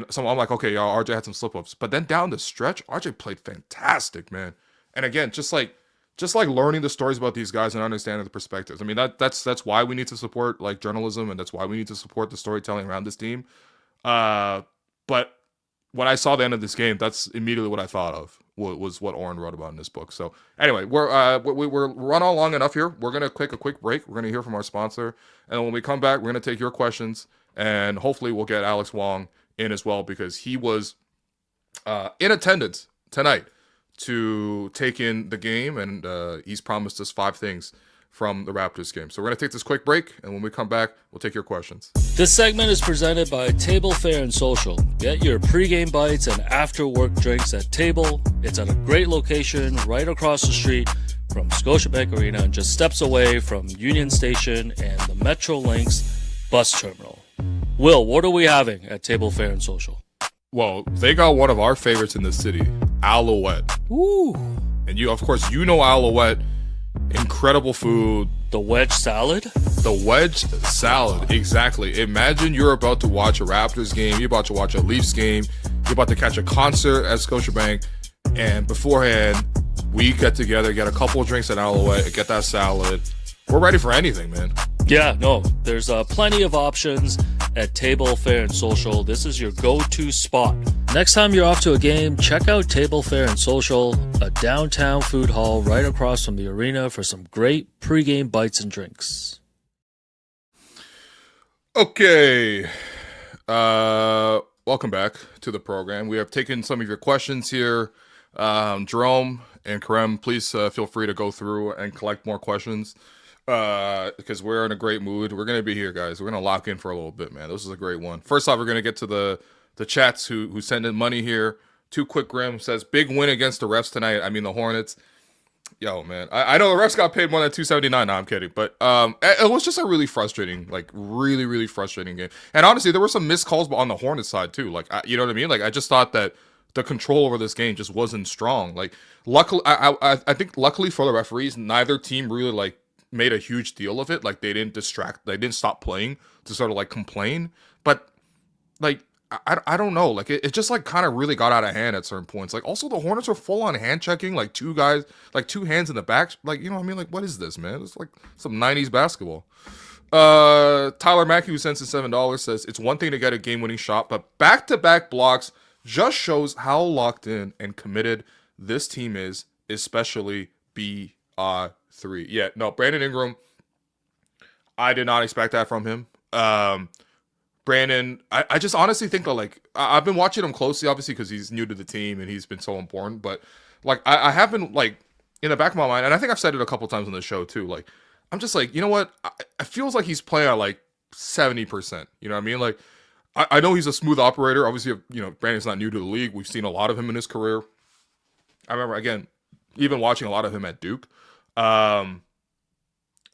so I'm like, okay, y'all, RJ had some slip-ups. But then down the stretch, RJ played fantastic, man. And again, just like learning the stories about these guys and understanding the perspectives. I mean, that's why we need to support like journalism, and that's why we need to support the storytelling around this team. But when I saw the end of this game, that's immediately what I thought of was what Orrin wrote about in this book. So anyway, we're run on long enough here. We're gonna take a quick break. We're gonna hear from our sponsor, and when we come back, we're gonna take your questions, and hopefully we'll get Alex Wong in as well, because he was in attendance tonight to take in the game, and he's promised us 5 things from the Raptors game. So we're going to take this quick break, and when we come back, we'll take your questions. This segment is presented by Table Fare and Social. Get your pregame bites and after-work drinks at Table. It's at a great location right across the street from Scotiabank Arena and just steps away from Union Station and the Metrolinx bus terminal. Will, what are we having at Table Fare and Social? Well, they got one of our favorites in the city, Alouette. Ooh. And you, of course, you know Alouette. Incredible food. The wedge salad? The wedge salad, exactly. Imagine you're about to watch a Raptors game, you're about to watch a Leafs game, you're about to catch a concert at Scotiabank, and beforehand, we get together, get a couple of drinks at Alouette, get that salad. We're ready for anything, man. Yeah, no, there's plenty of options at Table Fare and Social. This is your go-to spot. Next time you're off to a game, check out Table Fare and Social, a downtown food hall right across from the arena for some great pregame bites and drinks. Okay. Welcome back to the program. We have taken some of your questions here. Jerome and Karem, please feel free to go through and collect more questions. Because we're in a great mood. We're going to be here, guys. We're going to lock in for a little bit, man. This is a great one. First off, we're going to get to the chats who send in money here. Too Quick Grim says, big win against the refs tonight. I mean, the Hornets. Yo, man. I know the refs got paid more than $279. No, I'm kidding. But it was just a really frustrating, like, really, really frustrating game. And honestly, there were some missed calls on the Hornets side, too. Like, you know what I mean? Like, I just thought that the control over this game just wasn't strong. Like, luckily, I think luckily for the referees, neither team really, like, made a huge deal of it. Like, they didn't stop playing to sort of like complain. But like, I don't know, like it just like kind of really got out of hand at certain points. Like, also the Hornets are full on hand checking, like 2 guys, like 2 hands in the back, like, you know what I mean? Like, what is this, man? It's like some 90s basketball. Tyler Mackey, who sends us $7, says, it's one thing to get a game-winning shot, but back-to-back blocks just shows how locked in and committed this team is, especially BR3. Yeah, no, Brandon Ingram, I did not expect that from him. Brandon, I just honestly think that, like, I've been watching him closely, obviously, because he's new to the team and he's been so important. But, like, I have been, like, in the back of my mind, and I think I've said it a couple times on the show, too. Like, I'm just like, you know what? It feels like he's playing at, like, 70%. You know what I mean? Like, I know he's a smooth operator. Obviously, you know, Brandon's not new to the league. We've seen a lot of him in his career. I remember, again, even watching a lot of him at Duke.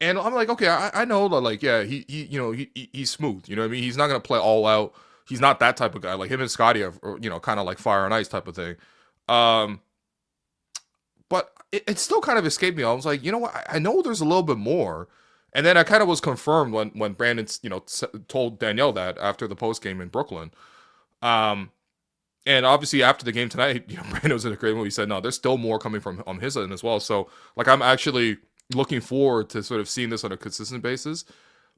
And I'm like, okay, I know that, like, yeah, he's smooth. You know what I mean? He's not going to play all out. He's not that type of guy. Like, him and Scottie are, you know, kind of like fire and ice type of thing. But it still kind of escaped me. I was like, you know what? I know there's a little bit more. And then I kind of was confirmed when Brandon, you know, told Danielle that after the post game in Brooklyn. And obviously after the game tonight, you know, Brandon was in a great mood. He said, no, there's still more coming from on his end as well. So, like, I'm actually looking forward to sort of seeing this on a consistent basis.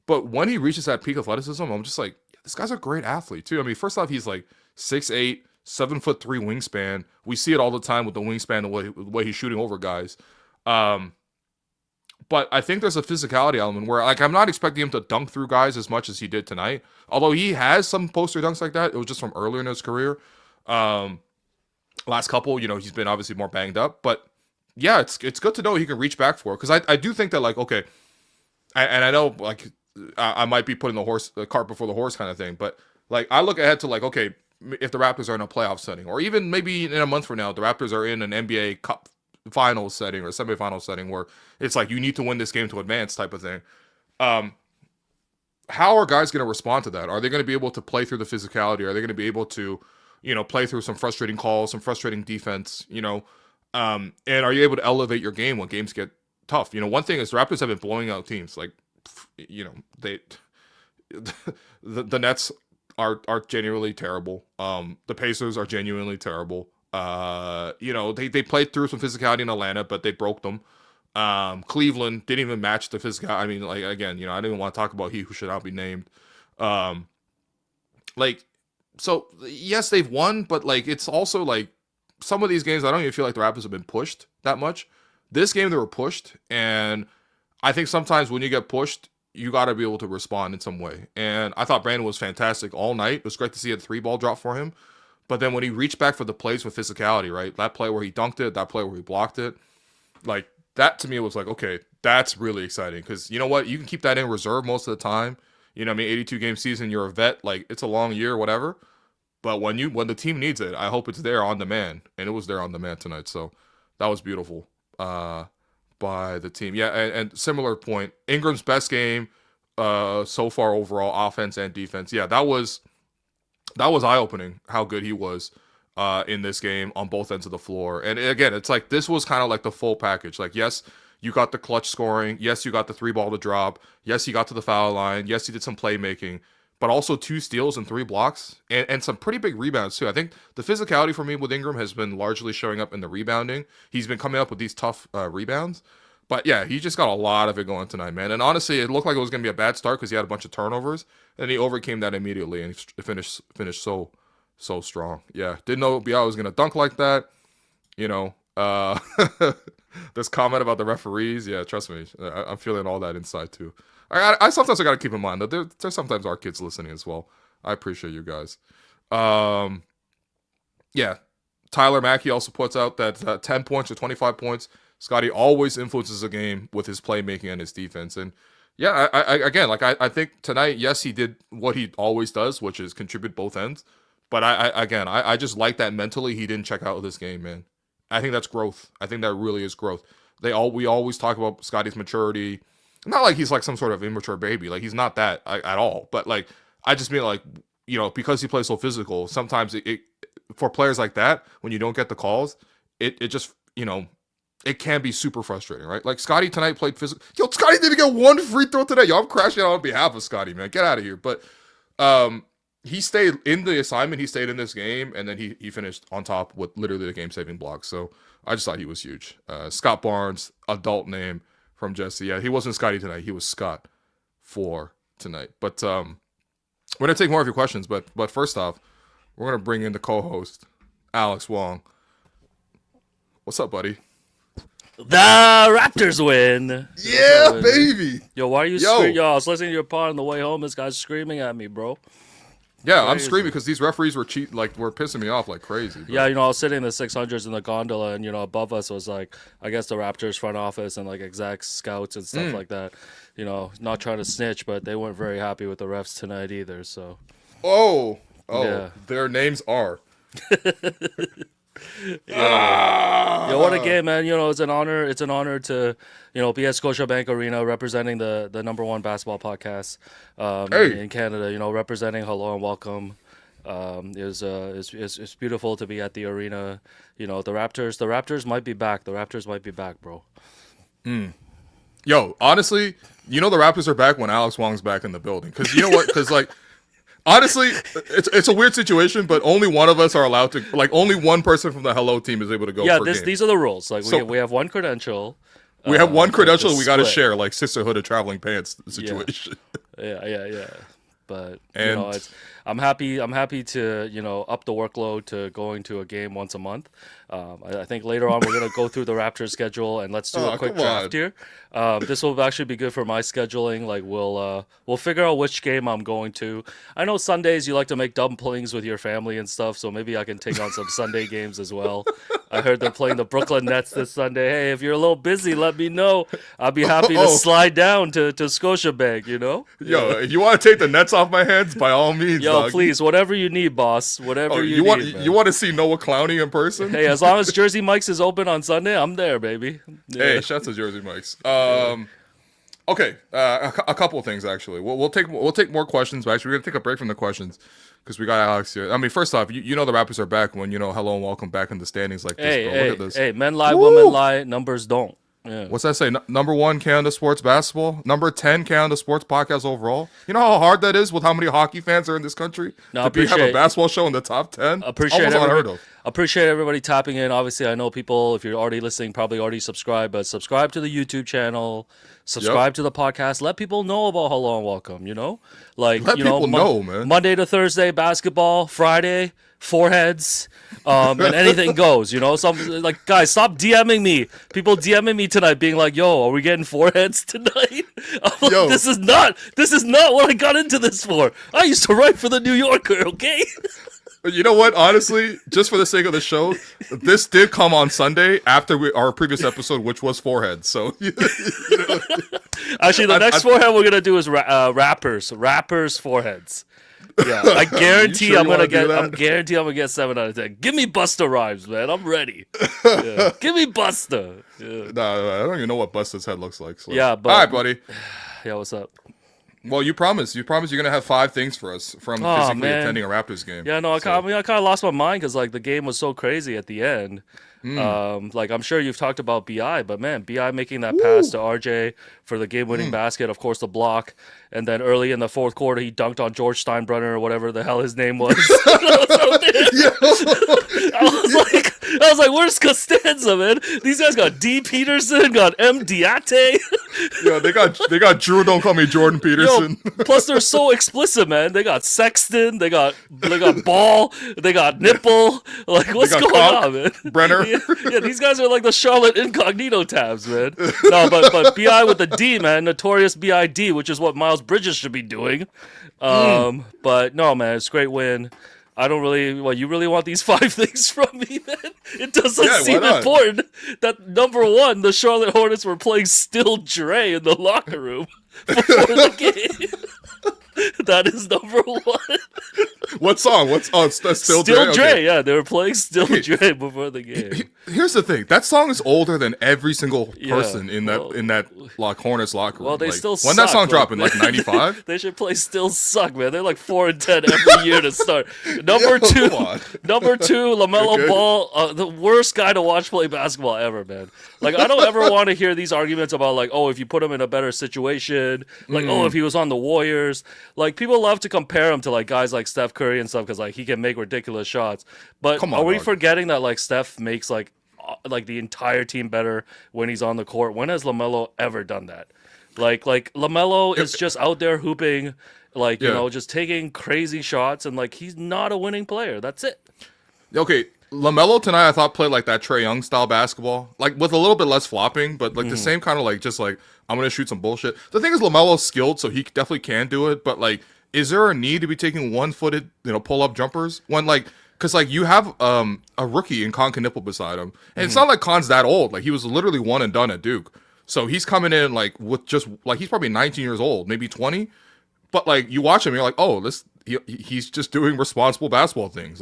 But when he reaches that peak athleticism, I'm just like, this guy's a great athlete too. I mean, first off, he's like 6'8", 7'3" wingspan. We see it all the time with the wingspan, the way he's shooting over guys. But I think there's a physicality element where, like, I'm not expecting him to dunk through guys as much as he did tonight. Although he has some poster dunks like that. It was just from earlier in his career. Last couple, you know, he's been obviously more banged up, but yeah, it's good to know he can reach back for it. Because I do think that, like, okay, and I know, like, I might be putting the cart before the horse kind of thing, but, like, I look ahead to, like, okay, if the Raptors are in a playoff setting, or even maybe in a month from now, the Raptors are in an NBA Cup finals setting or semifinal setting where it's like you need to win this game to advance type of thing. How are guys going to respond to that? Are they going to be able to play through the physicality? Are they going to be able to, you know, play through some frustrating calls, some frustrating defense, you know? And are you able to elevate your game when games get tough? You know, one thing is the Raptors have been blowing out teams. Like, you know, the Nets are genuinely terrible. The Pacers are genuinely terrible. You know, they played through some physicality in Atlanta, but they broke them. Cleveland didn't even match the physical. I mean, like, again, you know, I didn't even want to talk about he who should not be named. Like, so yes, they've won, but, like, it's also like some of these games, I don't even feel like the Raptors have been pushed that much. This game, they were pushed, and I think sometimes when you get pushed, you got to be able to respond in some way. And I thought Brandon was fantastic all night. It was great to see a 3-ball drop for him. But then when he reached back for the plays with physicality, right? That play where he dunked it, that play where he blocked it, like, that to me was like, okay, that's really exciting. Because you know what? You can keep that in reserve most of the time. You know what I mean? 82-game season, you're a vet. Like, it's a long year, whatever. But when the team needs it, I hope it's there on demand. And it was there on demand tonight. So that was beautiful by the team. Yeah, and similar point, Ingram's best game so far overall, offense and defense. Yeah, that was eye-opening how good he was in this game on both ends of the floor. And again, it's like this was kind of like the full package. Like, yes, you got the clutch scoring. Yes, you got the 3-ball to drop. Yes, you got to the foul line. Yes, you did some playmaking. But also 2 steals and 3 blocks and some pretty big rebounds too. I think the physicality for me with Ingram has been largely showing up in the rebounding. He's been coming up with these tough rebounds. But yeah, he just got a lot of it going tonight, man. And honestly, it looked like it was going to be a bad start because he had a bunch of turnovers. And he overcame that immediately and finished so strong. Yeah, didn't know BI was going to dunk like that. You know, this comment about the referees. Yeah, trust me, I'm feeling all that inside too. I sometimes I got to keep in mind that there's sometimes our kids listening as well. I appreciate you guys. Yeah, Tyler Mackey also puts out that 10 points or 25 points. Scottie always influences the game with his playmaking and his defense. And yeah, I think tonight, yes, he did what he always does, which is contribute both ends. But I just like that mentally he didn't check out of this game, man. I think that's growth. I think that really is growth. We always talk about Scottie's maturity. Not like he's like some sort of immature baby. Like, he's not that at all. But, like, I just mean, like, you know, because he plays so physical, sometimes it for players like that, when you don't get the calls, it just, you know, it can be super frustrating, right? Like, Scottie tonight played physical. Yo, Scottie didn't get 1 free throw today. Yo, I'm crashing out on behalf of Scottie, man. Get out of here. But he stayed in the assignment. He stayed in this game, and then he finished on top with literally the game-saving block. So I just thought he was huge. Scott Barnes, adult name from Jesse. Yeah, he wasn't Scottie tonight. He was Scott for tonight. But we're going to take more of your questions. But first off, we're going to bring in the co-host, Alex Wong. What's up, buddy? The Raptors win. Yeah, baby. Yo, why are you screaming? Yo, I was listening to your pod on the way home. This guy's screaming at me, bro. Yeah, I'm screaming because these referees were were pissing me off like crazy. Bro. Yeah, I was sitting in the 600s in the gondola, and above us was like, I guess the Raptors front office and like execs, scouts, and stuff like that. Not trying to snitch, but they weren't very happy with the refs tonight either. So. Oh, yeah. Their names are. Yeah, what a game, man! It's an honor. It's an honor to, be at Scotiabank Arena representing the #1 basketball podcast in Canada. Representing Hello and Welcome. It's beautiful to be at the arena. The Raptors might be back. The Raptors might be back, bro. Yo, honestly, the Raptors are back when Alex Wong's back in the building. Because you know what? Because honestly, it's a weird situation, but only one of us are allowed to. Like, only one person from the Hello team is able to go. Yeah, per game. These are the rules. Like, we have one credential. We have one credential. We got to share, like sisterhood of traveling pants situation. Yeah. But I'm happy to up the workload to going to a game once a month. I think later on we're gonna go through the Raptors schedule and let's do a quick draft here. This will actually be good for my scheduling. Like we'll figure out which game I'm going to. I know Sundays you like to make dumplings with your family and stuff, so maybe I can take on some Sunday games as well. I heard they're playing the Brooklyn Nets this Sunday. Hey, if you're a little busy, let me know. I'll be happy to slide down to Scotiabank. Yo, if you want to take the Nets off my hands, by all means. Yo, dog. Please, whatever you need, boss. Whatever you need. You want to see Noah Clowney in person? Hey, as long as Jersey Mike's is open on Sunday, I'm there, baby. Yeah. Hey, shouts to Jersey Mike's. Okay, a couple of things actually. We'll take more questions, but actually we're gonna take a break from the questions because we got Alex here. I mean, first off, the Raptors are back when Hello and Welcome back in the standings like this. Bro. Look at this. Hey, men lie, women lie, numbers don't. Yeah. What's that say? #1 Canada Sports Basketball, #10 Canada Sports Podcast overall. You know how hard that is with how many hockey fans are in this country to have a basketball show in the top 10. Appreciate everybody tapping in. Obviously, I know people, if you're already listening, probably already subscribed, but subscribe to the YouTube channel, subscribe to the podcast. Let people know about Hello and Welcome. Let people know, man. Monday to Thursday basketball, Friday foreheads, and anything goes. Some guys, stop DMing me. People DMing me tonight, being like, "Yo, are we getting foreheads tonight?" I'm like, this is not what I got into this for. I used to write for the New Yorker, okay? But you know what? Honestly, just for the sake of the show, this did come on Sunday after our previous episode, which was foreheads. So, actually, the next forehead we're gonna do is rappers foreheads. Yeah, I guarantee I'm gonna get 7 out of 10. Give me Busta Rhymes, man. I'm ready. Yeah. Give me Busta. Yeah. No, I don't even know what Busta's head looks like. So. Yeah, but all right, buddy. Yeah, what's up? Well, you promised you're gonna have 5 things for us from physically attending a Raptors game. Yeah, no, I kind of lost my mind because the game was so crazy at the end. I'm sure you've talked about BI, but man, BI making that pass to RJ for the game-winning basket, of course, the block, and then early in the fourth quarter, he dunked on George Steinbrenner or whatever the hell his name was. I was like, where's Costanza, man? These guys got D. Peterson, got M. Diate. Yeah, they got Drew. Don't call me Jordan Peterson. Yo, plus, they're so explicit, man. They got Sexton, they got Ball, they got Nipple. Like, what's going on, man? Brenner. Yeah, these guys are like the Charlotte Incognito tabs, man. No, but BI with the D, man, notorious BID, which is what Miles Bridges should be doing. But no, man, it's a great win. I don't really. Well, you really want these 5 things from me, man? It doesn't seem important that #1, the Charlotte Hornets were playing Still Dre in the locker room before the game. That is #1. What song? That's Still Dre? Still Dre, yeah. They were playing Still Dre before the game. Here's the thing. That song is older than every single person in that Hornets locker room. Well, they still suck. When that song dropped in 95? They should play Still Suck, man. They're like 4-10 every year to start. Number two, LaMelo Ball, the worst guy to watch play basketball ever, man. Like, I don't ever want to hear these arguments about like, oh, if you put him in a better situation, like, oh, if he was on the Warriors. Like, people love to compare him to like guys like Steph Curry and stuff because like he can make ridiculous shots. But are we forgetting that like Steph makes like the entire team better when he's on the court? When has LaMelo ever done that? Like LaMelo is just out there hooping, like just taking crazy shots, and like he's not a winning player. That's it. Okay, LaMelo tonight I thought played like that Trae Young style basketball, like with a little bit less flopping, but like the same kind of like just like I'm gonna shoot some bullshit. The thing is LaMelo's skilled, so he definitely can do it, but like is there a need to be taking 1-footed, pull up jumpers when because you have a rookie in Kon Knueppel beside him, and it's not like Kon's that old. Like he was literally one and done at Duke, so he's coming in with just he's probably 19 years old, maybe 20, but you watch him, you're like, oh, he's just doing responsible basketball things.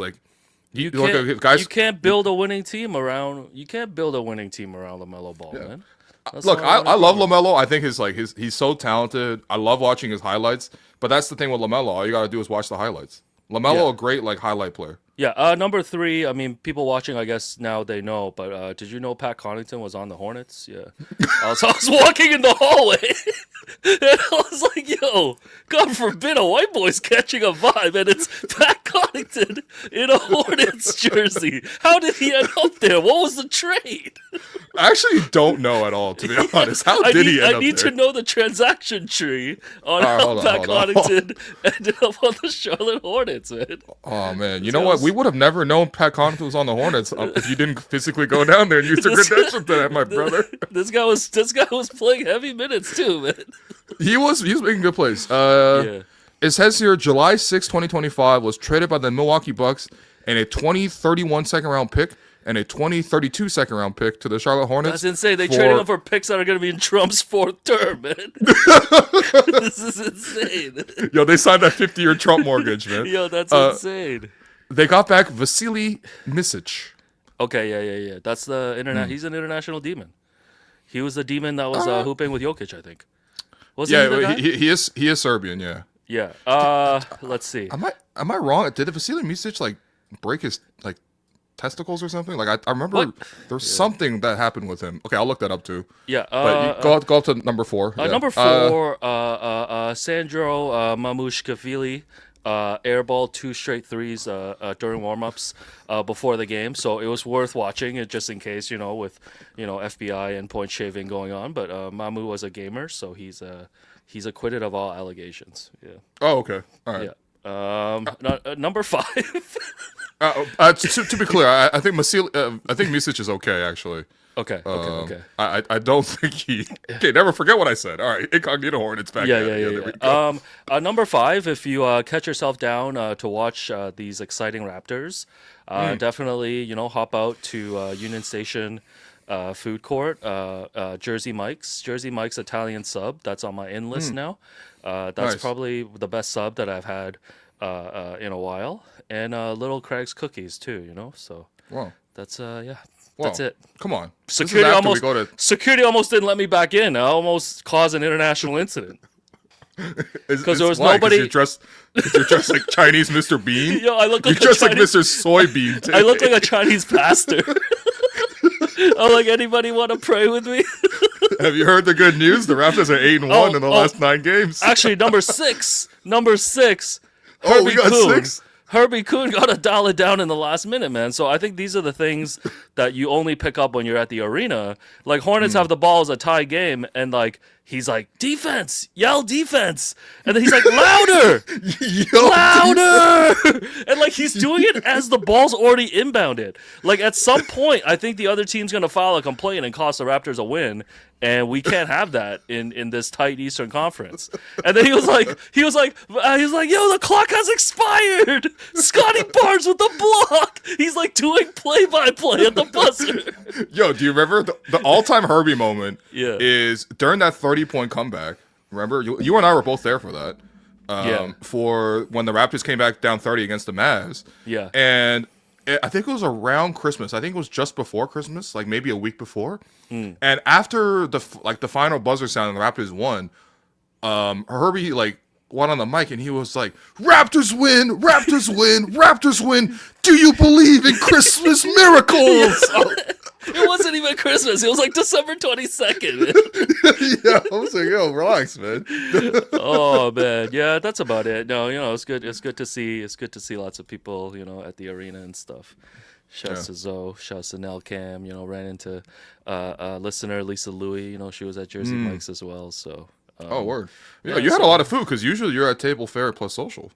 You can't build a winning team around. You can't build a winning team around LaMelo Ball, man. Look, I love LaMelo. I think he's so talented. I love watching his highlights. But that's the thing with LaMelo. All you gotta do is watch the highlights. LaMelo, a great highlight player. Yeah, number 3. I mean, people watching, I guess now they know. But did you know Pat Connaughton was on the Hornets? Yeah, I was walking in the hallway, and I was like, "Yo, God forbid a white boy's catching a vibe, and it's Pat Connaughton in a Hornets jersey. How did he end up there? What was the trade?" I actually don't know at all, to be honest. How did he end up there? I need to know the transaction tree on how Pat Connaughton ended up on the Charlotte Hornets, man. Oh man, you know what? We would have never known Pat Connaughton was on the Hornets if you didn't physically go down there and use your credentials to that, my brother. This guy was playing heavy minutes too, man. He was making good plays. It says here July 6, 2025 was traded by the Milwaukee Bucks and a 2031 second round pick and a 2032 second round pick to the Charlotte Hornets. That's insane. They traded him for picks that are going to be in Trump's 4th term, man. This is insane. Yo, they signed that 50-year Trump mortgage, man. Yo, that's insane. They got back Vasily Micic. Okay, yeah. That's the He's an international demon. He was the demon that was hooping with Jokic, I think. He is Serbian, yeah. Yeah. Let's see. Am I wrong? Did Vasily Micic break his testicles or something? I remember there's something that happened with him. Okay, I'll look that up too. Yeah. But go up to number 4. Number 4, Sandro Mamushvili. Airball 2 straight threes during warm-ups before the game, so it was worth watching it just in case, with FBI and point shaving going on. But Mamu was a gamer, so he's acquitted of all allegations. Yeah. Oh, okay. All right. Yeah. Number 5. To be clear, I think Micic is okay actually. Okay. I don't think he. Okay, never forget what I said. All right, Incognito Hornets back. Yeah. Number 5, if you catch yourself down to watch these exciting Raptors, definitely hop out to Union Station food court. Jersey Mike's Italian sub. That's on my in list now. That's nice. Probably the best sub that I've had in a while, and Little Craig's cookies too. So wow, that's yeah. Well, that's it. Come on. Security almost didn't let me back in. I almost caused an international incident. Because there was nobody. You're dressed like Chinese Mr. Bean? Yo, I look like you're dressed like Mr. Soybean. Today. I look like a Chinese pastor. I'm like, anybody want to pray with me? Have you heard the good news? The Raptors are 8-1 in the last 9 games. Actually, number 6. We got Kuhn. 6? Herbie Kuhn got to dial it down in the last minute, man. So I think these are the things that you only pick up when you're at the arena. Hornets have the ball as a tie game, and he's like, defense, yell defense. And then he's like, louder, louder. And he's doing it as the ball's already inbounded. At some point, I think the other team's going to file a complaint and cost the Raptors a win. And we can't have that in this tight Eastern Conference. And then he was like, yo, the clock has expired. Scottie Barnes with the block. He's doing play-by-play at the buzzer. Yo, do you remember the all-time Herbie moment? Yeah. Is during that 30-point comeback. Remember, you and I were both there for that. For when the Raptors came back down 30 against the Mavs. Yeah. And I think it was around Christmas. I think it was just before Christmas, maybe a week before. And after the final buzzer sound and the Raptors won, Herbie went on the mic and he was like, "Raptors win, Raptors win, Raptors win. Do you believe in Christmas miracles?" It wasn't even Christmas. It was December 22nd. Yeah, I was like, yo, relax, man. Oh man, yeah, that's about it. No, it's good. It's good to see. It's good to see lots of people, at the arena and stuff. Shouts to Zoe, shouts to Nell Cam. Ran into listener Lisa Louie. She was at Jersey Mike's as well. So. Word. Yeah, you had a lot of food because usually you're at table fare plus social.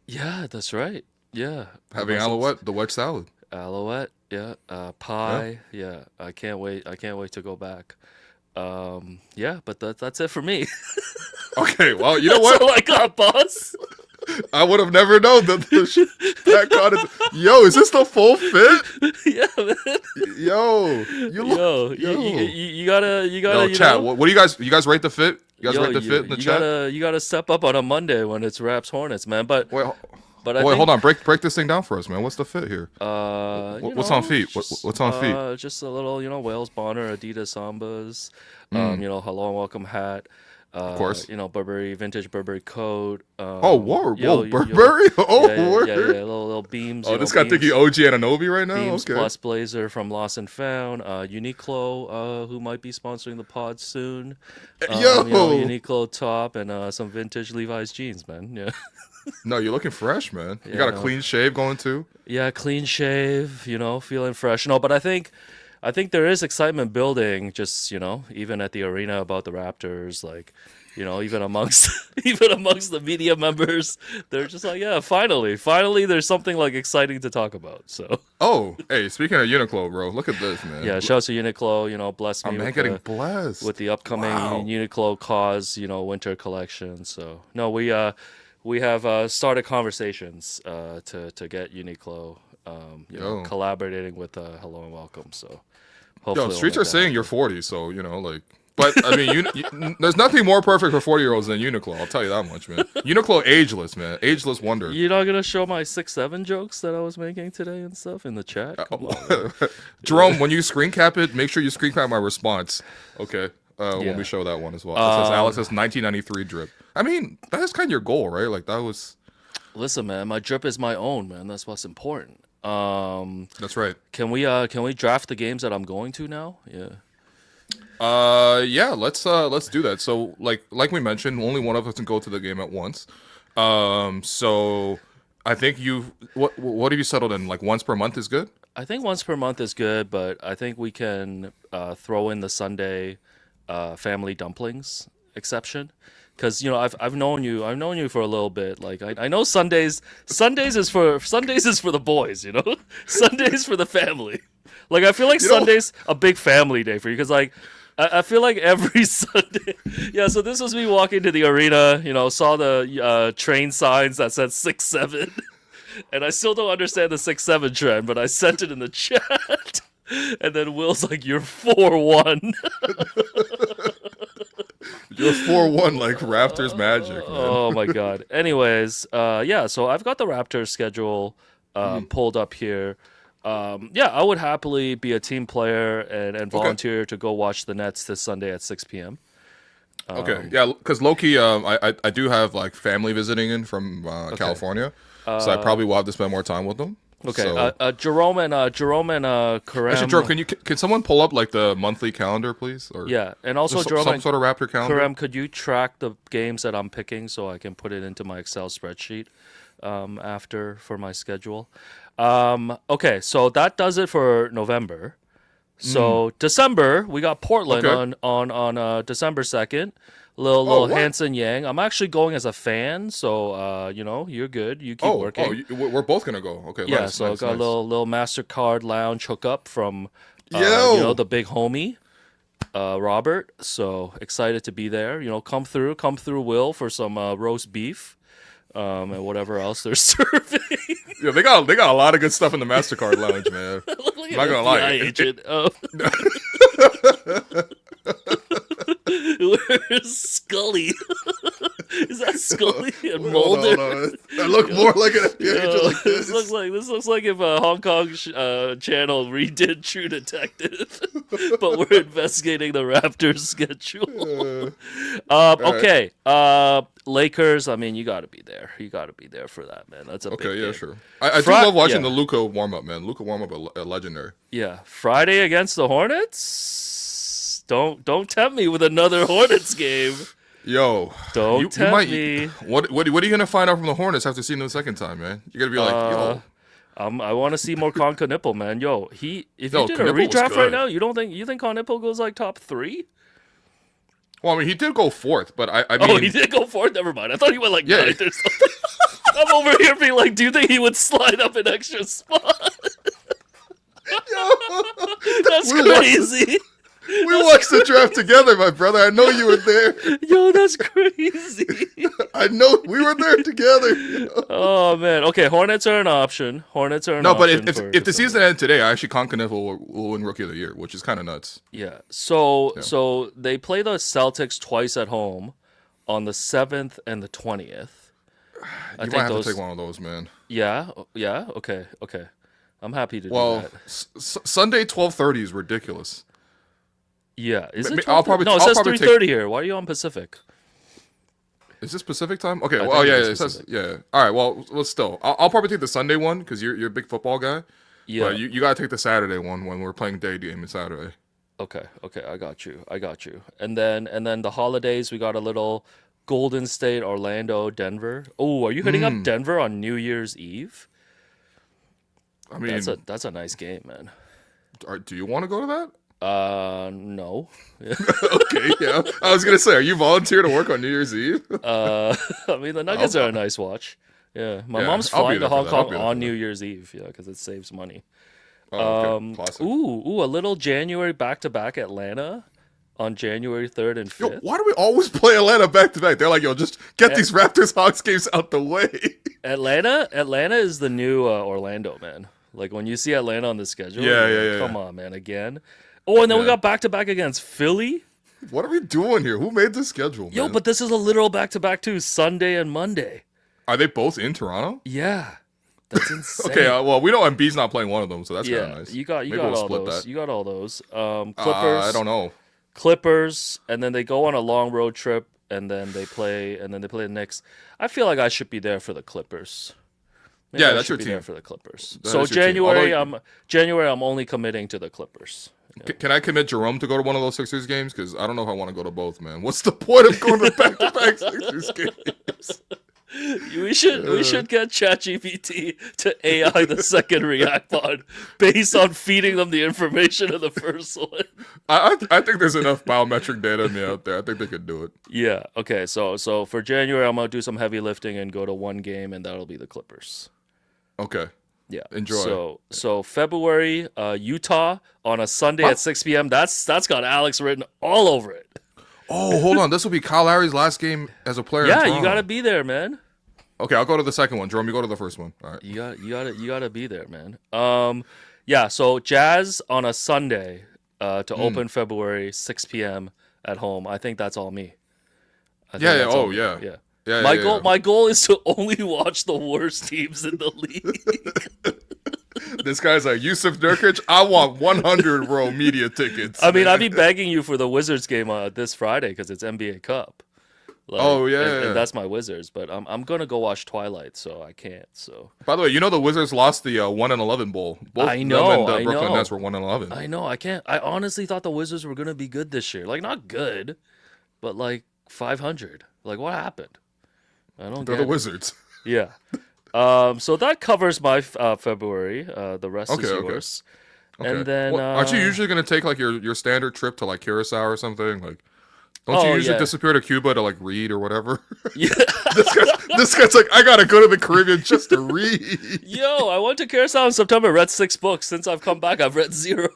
Yeah, that's right. Yeah, having Alouette, the wedge salad. Alouette, yeah. Pie, yeah. I can't wait to go back. Yeah, but that's it for me. Okay, well, you know what? That's all I got, boss. I would have never known that Kon. Yo, is this the full fit? Yeah, man. Yo, You gotta. Yo, chat. What do you guys rate the fit? You guys rate the fit in the chat? You gotta step up on a Monday when it's Raps Hornets, man. But hold on. Break this thing down for us, man. What's the fit here? What's on feet? What's on feet? Just a little, Wales Bonner, Adidas Sambas, hello and welcome hat. Of course. Vintage Burberry coat. Burberry? Yeah, little beams. Oh, this guy think he OG Anunoby right now? Beams okay. plus blazer from Lost and Found. Uniqlo, who might be sponsoring the pod soon. Uniqlo top and some vintage Levi's jeans, man. Yeah. No, you're looking fresh, man. You got a clean shave going too? Yeah, clean shave, feeling fresh. No, but I think there is excitement building just, even at the arena about the Raptors, like, even amongst the media members, they're just like, yeah, finally there's something like exciting to talk about. So hey, speaking of Uniqlo, bro, look at this, man. Yeah, shout out to Uniqlo, bless me blessed with the upcoming Uniqlo Cause, winter collection. So no, we have started conversations to get Uniqlo collaborating with Hello and Welcome. So hopefully streets are saying you're 40, so but I mean, there's nothing more perfect for 40-year-olds than Uniqlo. I'll tell you that much, man. Uniqlo ageless, man, ageless wonder. You're not gonna show my 6'7" jokes that I was making today and stuff in the chat? Come on, Jerome, when you screen cap it, make sure you screen cap my response. Okay. When we show that one as well. It says Alex's 1993 drip. I mean, that's kind of your goal, right? Like that was. Listen, man, my drip is my own, man. That's what's important. That's right. Can we draft the games that I'm going to now? Yeah. Yeah. Let's do that. So like we mentioned, only one of us can go to the game at once. So I think what have you settled in? Like once per month is good. I think once per month is good, but I think we can throw in the Sunday family dumplings exception, because I've known you for a little bit. Like I know Sundays is for the boys. Sundays for the family. Like I feel like Sunday's a big family day for you, because like I feel like every Sunday. Yeah, so this was me walking to the arena. Saw the train signs that said 6-7, and I still don't understand the 6-7 trend, but I sent it in the chat. And then Will's like, "You're 4-1." You're 4-1 like Raptors magic, man. Oh my god. Anyways, so I've got the Raptors schedule pulled up here. I would happily be a team player and volunteer to go watch the Nets this Sunday at 6 p.m. Okay, yeah, because low-key, I do have like family visiting in from California, so I probably will have to spend more time with them. Okay, so. Jerome and Karam. Actually, Jerome, can someone pull up like the monthly calendar, please? Or and also Jerome some sort of Raptor calendar. Karam, could you track the games that I'm picking so I can put it into my Excel spreadsheet after for my schedule? Okay, so that does it for November. So December, we got Portland on December 2nd. Little Hanson Yang. I'm actually going as a fan, so you're good. You keep working. We're both gonna go. Okay. Yeah. Nice, so nice, got nice. a little MasterCard lounge hookup from the big homie, Robert. So excited to be there. Come through, Will, for some roast beef, and whatever else they're serving. Yeah, they got a lot of good stuff in the MasterCard lounge, man. I'm not gonna lie. Agent. Where's Scully? Is that Scully and Mulder? No. I look more like an FBI agent like this. This looks like if a Hong Kong channel redid True Detective, but we're investigating the Raptors schedule. Okay. Lakers. I mean, you got to be there. You got to be there for that, man. That's a big game. Sure. I do love watching the Luka warm up, man. Luka warm up, a legendary. Yeah, Friday against the Hornets. Don't tempt me with another Hornets game. Yo, don't tempt me. What are you gonna find out from the Hornets after seeing them the second time, man? You're gonna be like, yo. I want to see more Kon Knueppel, man. Yo, if you did a redraft right now, you think Kon Knueppel goes like top 3? Well, I mean, he did go 4th, but I mean, he did go 4th. Never mind. I thought he went like 9th or something. I'm over here being like, do you think he would slide up an extra spot? That's crazy. We watched the draft together, my brother. I know you were there. Yo, that's crazy. I know we were there together. Oh man. Okay, Hornets are an option. No, but if the season ended today, I actually Kon Knueppel will win Rookie of the Year, which is kind of nuts. Yeah. So they play the Celtics twice at home on the 7th and the 20th. You might have to take one of those, man. Yeah. Okay. I'm happy to do that. Sunday 12:30 is ridiculous. Yeah. Is it? I'll probably. No, it says 3:30 here. Why are you on Pacific? Is this Pacific time? Okay. Well, yeah. It says, yeah. All right. Well, still, I'll probably take the Sunday one because you're a big football guy. Yeah. But you gotta take the Saturday one when we're playing day game on Saturday. Okay. I got you. And then the holidays, we got a little Golden State, Orlando, Denver. Oh, are you hitting up Denver on New Year's Eve? I mean, that's a nice game, man. Do you want to go to that? No. Okay, yeah. I was gonna say, are you volunteer to work on New Year's Eve? I mean, the Nuggets are a nice watch. Yeah, my mom's flying to Hong Kong on New Year's Eve. Yeah, because it saves money. Oh, okay. Classic. Ooh, a little January back-to-back Atlanta on January 3rd and 5th. Yo, why do we always play Atlanta back-to-back? They're like, yo, just get these Raptors-Hawks games out the way. Atlanta is the new Orlando, man. Like, when you see Atlanta on the schedule, yeah. Come on, man, again. Oh, and then we got back-to-back against Philly. What are we doing here? Who made this schedule, man? Yo, but this is a literal back-to-back, too, Sunday and Monday. Are they both in Toronto? Yeah. That's insane. Okay, well, we know Embiid's not playing one of them, so that's kind of nice. You got all those. You got all those. Clippers. I don't know. Clippers, and then they go on a long road trip, and then they play the Knicks. I feel like I should be there for the Clippers. Maybe that's your team. There for the Clippers. So January, I'm only committing to the Clippers. Yeah. Can I commit Jerome to go to one of those Sixers games? Because I don't know if I want to go to both, man. What's the point of going to back-to-back Sixers games? We should get ChatGPT to AI the second React pod based on feeding them the information of the first one. I think there's enough biometric data in me out there. I think they could do it. Yeah. Okay. So for January, I'm gonna do some heavy lifting and go to one game, and that'll be the Clippers. Okay. Yeah. Enjoy. So February, Utah on a Sunday at 6 p.m. That's got Alex written all over it. Oh, hold on. This will be Kyle Lowry's last game as a player. Yeah, you gotta be there, man. Okay, I'll go to the second one. Jerome, you go to the first one. All right. You gotta be there, man. Yeah. So Jazz on a Sunday to open February 6 p.m. at home. I think that's all me. Yeah. My goal is to only watch the worst teams in the league. This guy's like, Yusuf Nurkic, I want 100 row media tickets. I mean, I'd be begging you for the Wizards game this Friday because it's NBA Cup. Like, and that's my Wizards, but I'm gonna go watch Twilight, so I can't. So, by the way, you know the Wizards lost the 1-11 bowl. Both I know. Them and the Brooklyn Nets were 1-11. I know. I can't. I honestly thought the Wizards were gonna be good this year. Like, not good, but like 500. Like, what happened? They're the Wizards. Yeah. So that covers my February. The rest is yours. Okay. And then aren't you usually gonna take like your standard trip to like Curacao or something? Like, don't you usually disappear to Cuba to like read or whatever? Yeah. this guy's like, I gotta go to the Caribbean just to read. Yo, I went to Curacao in September. Read 6 books. Since I've come back, I've read 0.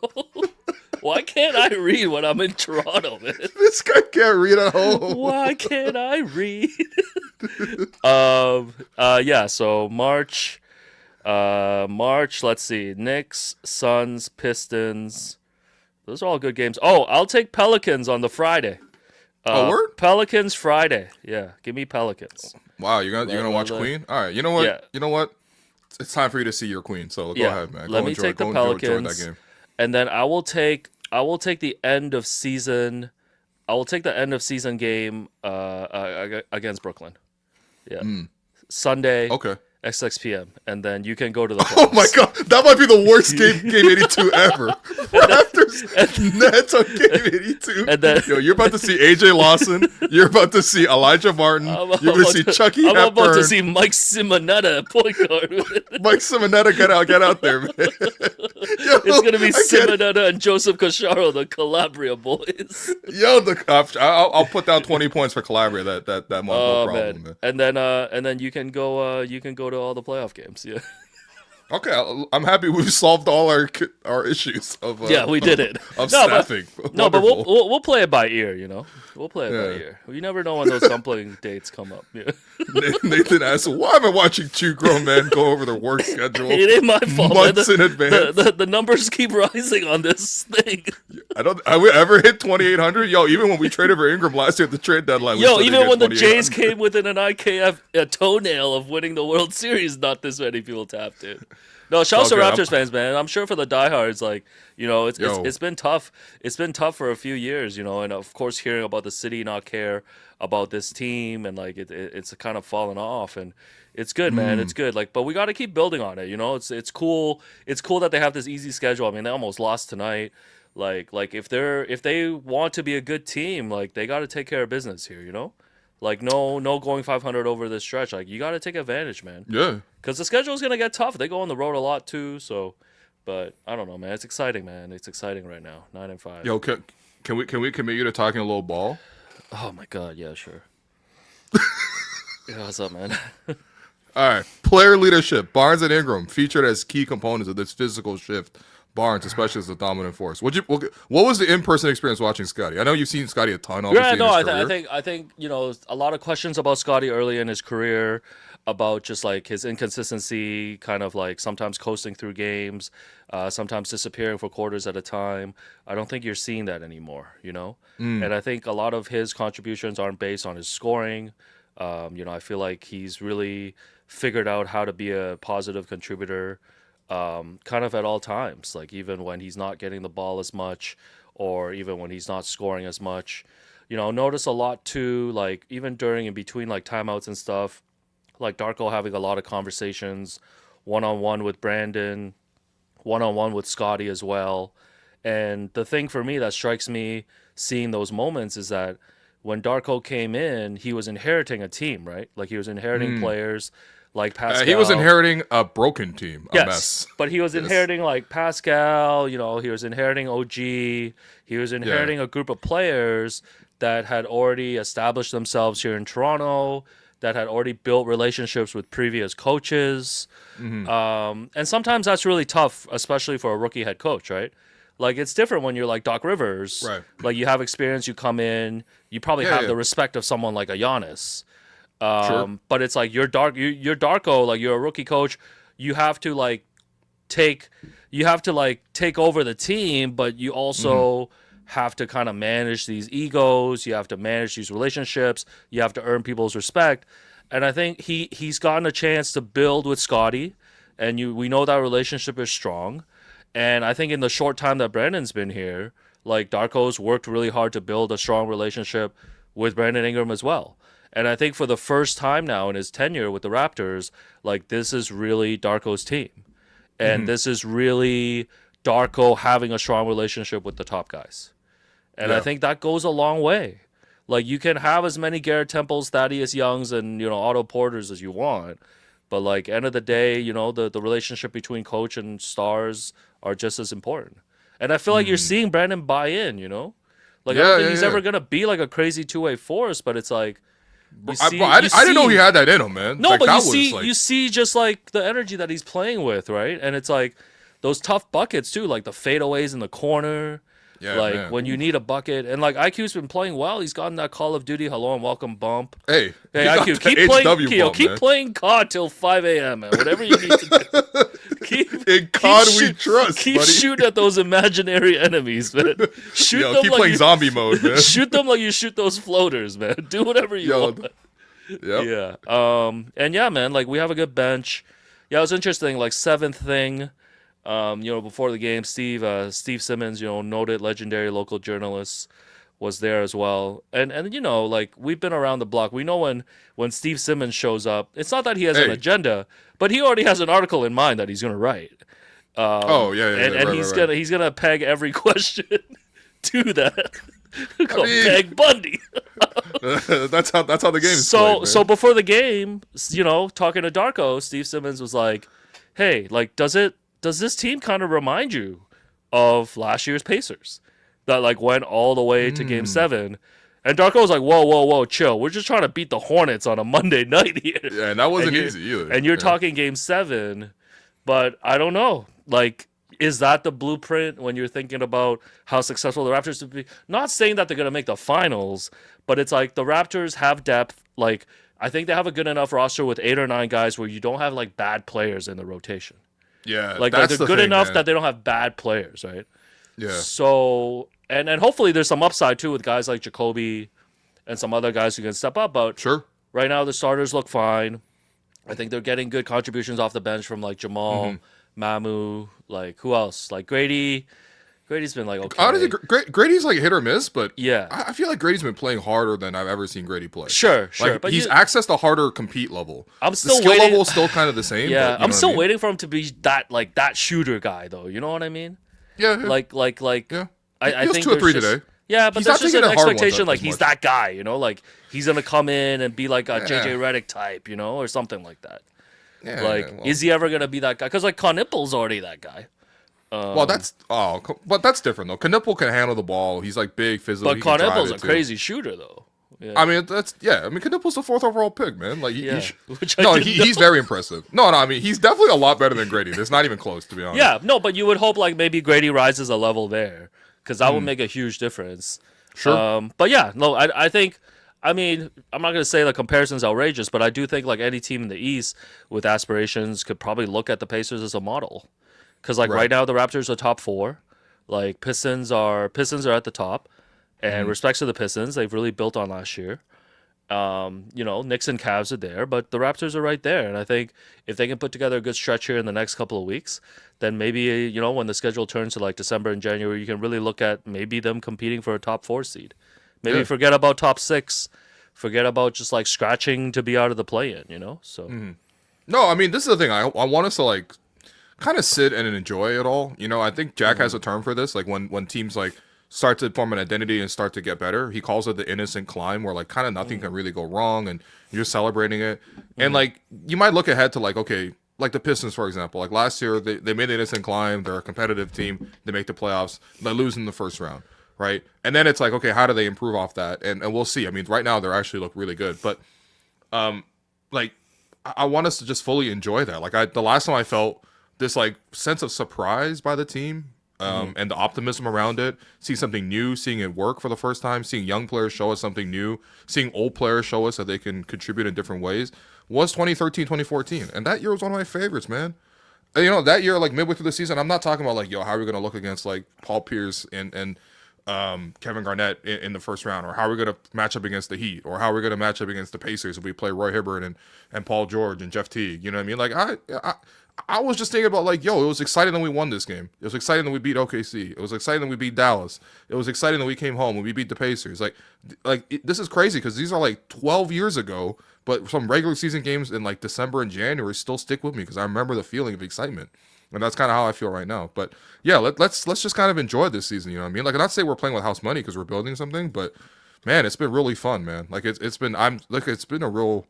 Why can't I read when I'm in Toronto, man? This guy can't read at home. Why can't I read? Yeah, so March, let's see. Knicks, Suns, Pistons. Those are all good games. Oh, I'll take Pelicans on the Friday. Word? Pelicans Friday. Yeah, give me Pelicans. Wow, you're gonna watch Queen? All right, you know what? Yeah. You know what? It's time for you to see your Queen. So go ahead, man. Let me take the Pelicans. That game. And then I will take the end of season. I will take the end of season game against Brooklyn. Yeah. Sunday. Okay. At 6 p.m. And then you can go to the playoffs. Oh my god, that might be the worst game 82 ever. Raptors Nets on game 82. And then, yo, you're about to see AJ Lawson. You're about to see Elijah Martin. You're going to see Chucky Hepburn. I'm about to see Mike Simonetta at point guard. Mike Simonetta, get out there, man. Yo, it's going to be Simonetta and Joseph Cacharo, the Calabria boys. Yo, I'll put down 20 points for Calabria that month. No problem, man. And then you can go to all the playoff games. Yeah. Okay, I'm happy we've solved all our issues of Yeah, we did it. of No, staffing. but we'll play it by ear. We'll play it by Yeah. ear. You never know when those dumpling dates come up. Yeah. Nathan asked, "Why am I watching two grown men go over their work schedule? It ain't my fault. Months man. in advance. The numbers keep rising on this thing. Have we ever hit 2,800? Yo, even when we traded for Ingram last year at the trade deadline, we Yo, still didn't even get when the 2,800. Jays came within an IKF a toenail of winning the World Series, not this many people tapped in. No, shout out to Okay, Raptors fans, man. I'm sure for the diehards, like, it's been tough. It's been tough for a few years, and of course hearing about the city not care about this team and like it's kind of fallen off, and it's good, man. It's good. Like, but we got to keep building on it. It's cool. It's cool that they have this easy schedule. I mean, they almost lost tonight. Like if they want to be a good team, like they got to take care of business here. Like no going 500 over this stretch. Like you got to take advantage, man. Yeah. Because the schedule is gonna get tough. They go on the road a lot too. So, but I don't know, man. It's exciting, man. It's exciting right now. 9-5. Yo, can we commit you to talking a little ball? Oh my god. Yeah, sure. Yeah, what's up, man? All right. Player leadership. Barnes and Ingram featured as key components of this physical shift. Barnes, especially as a dominant force. What was the in-person experience watching Scottie? I know you've seen Scottie a ton. Obviously, Yeah, no, in his career. I think a lot of questions about Scottie early in his career, about just like his inconsistency, kind of like sometimes coasting through games, sometimes disappearing for quarters at a time. I don't think you're seeing that anymore, And I think a lot of his contributions aren't based on his scoring. I feel like he's really figured out how to be a positive contributor. Kind of at all times, like even when he's not getting the ball as much or even when he's not scoring as much. Notice a lot too, like even during and between like timeouts and stuff, like Darko having a lot of conversations one-on-one with Brandon, one-on-one with Scottie as well. And the thing for me that strikes me seeing those moments is that when Darko came in, he was inheriting a team, right? Like he was inheriting players like Pascal. He was inheriting a broken team, a mess. But he was inheriting like Pascal, he was inheriting OG. He was inheriting a group of players that had already established themselves here in Toronto, that had already built relationships with previous coaches. And sometimes that's really tough, especially for a rookie head coach, right? Like it's different when you're like Doc Rivers. Right. Like you have experience, you come in, you probably have the respect of someone like a Giannis. Sure. But it's like you're Darko, like you're a rookie coach. You have to take over the team, but you also have to kind of manage these egos. You have to manage these relationships. You have to earn people's respect. And I think he's gotten a chance to build with Scottie, and we know that relationship is strong. And I think in the short time that Brandon's been here, like Darko's worked really hard to build a strong relationship with Brandon Ingram as well. And I think for the first time now in his tenure with the Raptors, like this is really Darko's team. And this is really Darko having a strong relationship with the top guys. And I think that goes a long way. Like you can have as many Garrett Temples, Thaddeus Youngs, and Otto Porters as you want. But like end of the day, the relationship between coach and stars are just as important. And I feel like you're seeing Brandon buy in, Like I don't think he's ever gonna be like a crazy two-way force, but it's like I didn't know he had that in him, man. No, like, but that you see just like the energy that he's playing with, right? And it's like those tough buckets too, like the fadeaways in the corner. Yeah, like man. when you need a bucket, and like IQ's been playing well. He's gotten that Call of Duty hello and welcome bump. Hey IQ, keep playing COD till 5 a.m. man. Whatever you need to do. In COD we trust, keep buddy. shooting at those imaginary enemies, man. Shoot them keep like playing zombie mode, man. Shoot them like you shoot those floaters, man. Do whatever you want. Yep. Yeah. And yeah, man, like we have a good bench. Yeah, it was interesting. Like seventh thing, before the game, Steve Simmons, noted legendary local journalist, was there as well. And like we've been around the block. We know when Steve Simmons shows up, it's not that he has an agenda, but he already has an article in mind that he's gonna write. And he's gonna peg every question to that. Peg Bundy. That's how the game is played, man. So before the game, talking to Darko, Steve Simmons was like, "Hey, like, does this team kind of remind you of last year's Pacers that like went all the way to Game 7?" And Darko was like, "Whoa, chill. We're just trying to beat the Hornets on a Monday night here." Yeah, and that wasn't easy either. And you're talking Game 7. But I don't know. Like, is that the blueprint when you're thinking about how successful the Raptors would be? Not saying that they're going to make the finals, but it's like the Raptors have depth. Like, I think they have a good enough roster with 8 or 9 guys where you don't have like bad players in the rotation. Yeah, Like that's they're the good thing, enough man. that they don't have bad players, right? Yeah. So and hopefully there's some upside too with guys like Jakobi and some other guys who can step up. But Sure. right now the starters look fine. I think they're getting good contributions off the bench from like Jamal, Mamu, like who else? Like Grady. Grady's been like okay. Honestly, Grady's like hit or miss, but Yeah. I feel like Grady's been playing harder than I've ever seen Grady play. Sure. Like, But he's accessed a harder compete level. I'm The still skill waiting. level is still kind of the same. Yeah, but, you know I'm what still I mean? waiting for him to be that shooter guy though. You know what I mean? Yeah. Like yeah. I He was think 2 or 3 there's just- today. Yeah, but He's there's not just taking an the hard ones expectation as like he's much. that guy, you know, like he's gonna come in and be like a JJ Redick type, you know, or something like that. Yeah, Like, well, is he ever gonna be that guy? Because like Kon Knueppel's already that guy. but that's different though. Kon Knueppel can handle the ball. He's like big, physical. But Kon Knueppel's a crazy shooter though. Yeah. I mean, Kon Knueppel's the 4th overall pick, man. Like, Which I didn't know. he's very impressive. No, I mean, he's definitely a lot better than Grady. It's not even close, to be honest. Yeah, no, but you would hope like maybe Grady rises a level there because that would make a huge difference. Sure. But yeah, no, I think. I mean, I'm not going to say the comparison's outrageous, but I do think like any team in the East with aspirations could probably look at the Pacers as a model. Because like right now the Raptors are top 4, like Pistons are at the top, and respects to the Pistons, they've really built on last year. You know, Knicks and Cavs are there, but the Raptors are right there, and I think if they can put together a good stretch here in the next couple of weeks, then maybe you know when the schedule turns to like December and January, you can really look at maybe them competing for a top 4 seed. Maybe forget about top 6, forget about just like scratching to be out of the play-in. You know, so. No, I mean, this is the thing. I want us to like kind of sit and enjoy it all. You know, I think Jack has a term for this. Like when teams like start to form an identity and start to get better, he calls it the innocent climb, where like kind of nothing can really go wrong and you're celebrating it. And like you might look ahead to like, okay, like the Pistons, for example. Like last year, they made the innocent climb. They're a competitive team. They make the playoffs. They lose in the first round, right? And then it's like, okay, how do they improve off that? And we'll see. I mean, right now they actually look really good, but like I want us to just fully enjoy that. Like the last time I felt this like sense of surprise by the team, and the optimism around it, seeing something new, seeing it work for the first time, seeing young players show us something new, seeing old players show us that they can contribute in different ways, was 2013, 2014. And that year was one of my favorites, man. And, you know, that year, like midway through the season, I'm not talking about like, yo, how are we going to look against like Paul Pierce and Kevin Garnett in the first round, or how are we going to match up against the Heat, or how are we going to match up against the Pacers if we play Roy Hibbert and Paul George and Jeff Teague. You know what I mean? Like I was just thinking about like, yo, it was exciting that we won this game. It was exciting that we beat OKC. It was exciting that we beat Dallas. It was exciting that we came home and we beat the Pacers. This is crazy because these are like 12 years ago, but some regular season games in like December and January still stick with me because I remember the feeling of excitement. And that's kind of how I feel right now. But yeah, let's just kind of enjoy this season. You know what I mean? Like, not say we're playing with house money because we're building something, but man, it's been really fun, man. Like it's been a real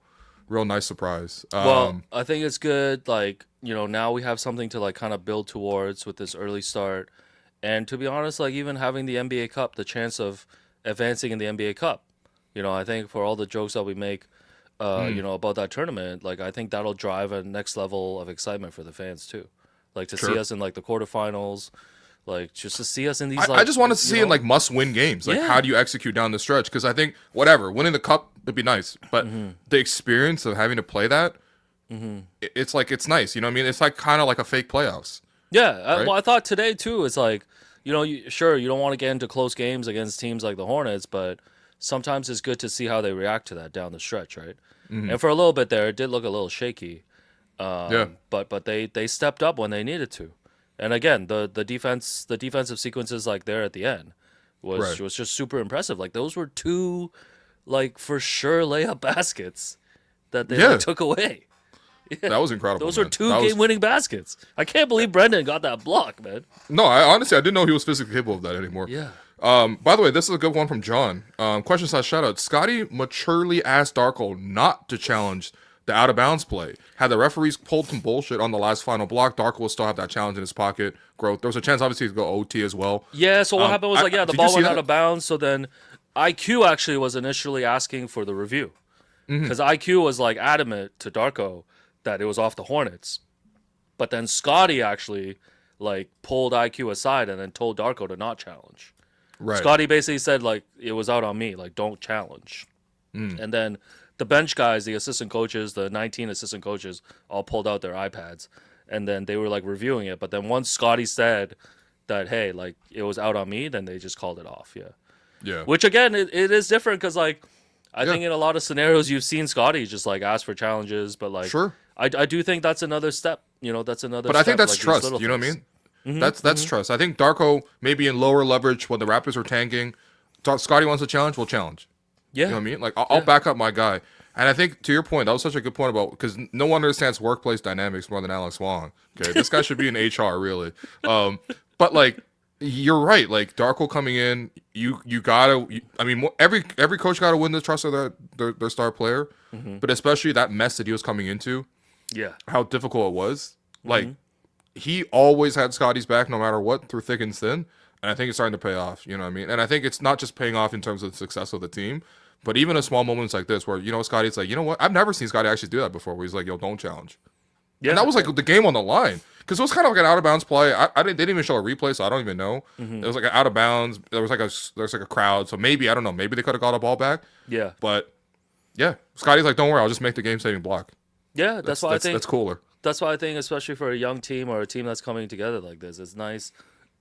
nice surprise. Well, I think it's good. Like, you know, now we have something to like kind of build towards with this early start. And to be honest, like even having the NBA Cup, the chance of advancing in the NBA Cup, you know, I think for all the jokes that we make, you know, about that tournament, like I think that'll drive a next level of excitement for the fans too. Like to see us in like the quarterfinals, like just to see us in these. I just want to see in like must-win games. Like, how do you execute down the stretch? Because I think winning the cup would be nice, but the experience of having to play that, it's like it's nice. You know what I mean? It's like kind of like a fake playoffs. Yeah, right? Well, I thought today too. It's like, you know, you don't want to get into close games against teams like the Hornets, but sometimes it's good to see how they react to that down the stretch, right? And for a little bit there, it did look a little shaky. But they stepped up when they needed to, and again the defensive sequences like there at the end was just super impressive. Like those were 2 like for sure layup baskets that they like, took away. Yeah. That was incredible. Those were 2 game-winning baskets. I can't believe Brendan got that block, man. No, I didn't know he was physically capable of that anymore. Yeah. By the way, this is a good one from John. Question / shout out. Scottie maturely asked Darko not to challenge the out of bounds play. Had the referees pulled some bullshit on the last final block, Darko will still have that challenge in his pocket. There was a chance, obviously, to go OT as well. Yeah, so what happened was the ball went that? out of bounds. So then IQ actually was initially asking for the review because IQ was like adamant to Darko that it was off the Hornets. But then Scottie actually like pulled IQ aside and then told Darko to not challenge. Right. Scottie basically said like it was out on me, like don't challenge. And then the bench guys, the assistant coaches, the 19 assistant coaches, all pulled out their iPads, and then they were like reviewing it. But then once Scottie said that, hey, like it was out on me, then they just called it off. Yeah. Yeah. Which again, it is different because like I think in a lot of scenarios you've seen Scottie just like ask for challenges, but like Sure. I do think that's another step. You know, that's another. But step, I think that's like, trust. You know what I mean? That's trust. I think Darko maybe in lower leverage when the Raptors are tanking, Scottie wants to challenge, we'll challenge. Yeah. You know what I mean? Like I'll back up my guy. And I think to your point, that was such a good point about because no one understands workplace dynamics more than Alex Wong. Okay, this guy should be in HR really. But like you're right. Like Darko coming in, you gotta. I mean, every coach gotta win the trust of their star player. But especially that mess that he was coming into. Yeah. How difficult it was. Like he always had Scottie's back no matter what through thick and thin. And I think it's starting to pay off. You know what I mean? And I think it's not just paying off in terms of the success of the team, but even in small moments like this where, you know, Scottie's like, you know what? I've never seen Scottie actually do that before where he's like, yo, don't challenge. Yeah. And that was like the game on the line. Because it was kind of like an out of bounds play. They didn't even show a replay, so I don't even know. It was like an out of bounds. There was like a crowd. So maybe, I don't know, maybe they could have got a ball back. Yeah. But yeah, Scottie's like, don't worry, I'll just make the game saving block. Yeah, that's why I think that's cooler. That's why I think, especially for a young team or a team that's coming together like this, it's nice.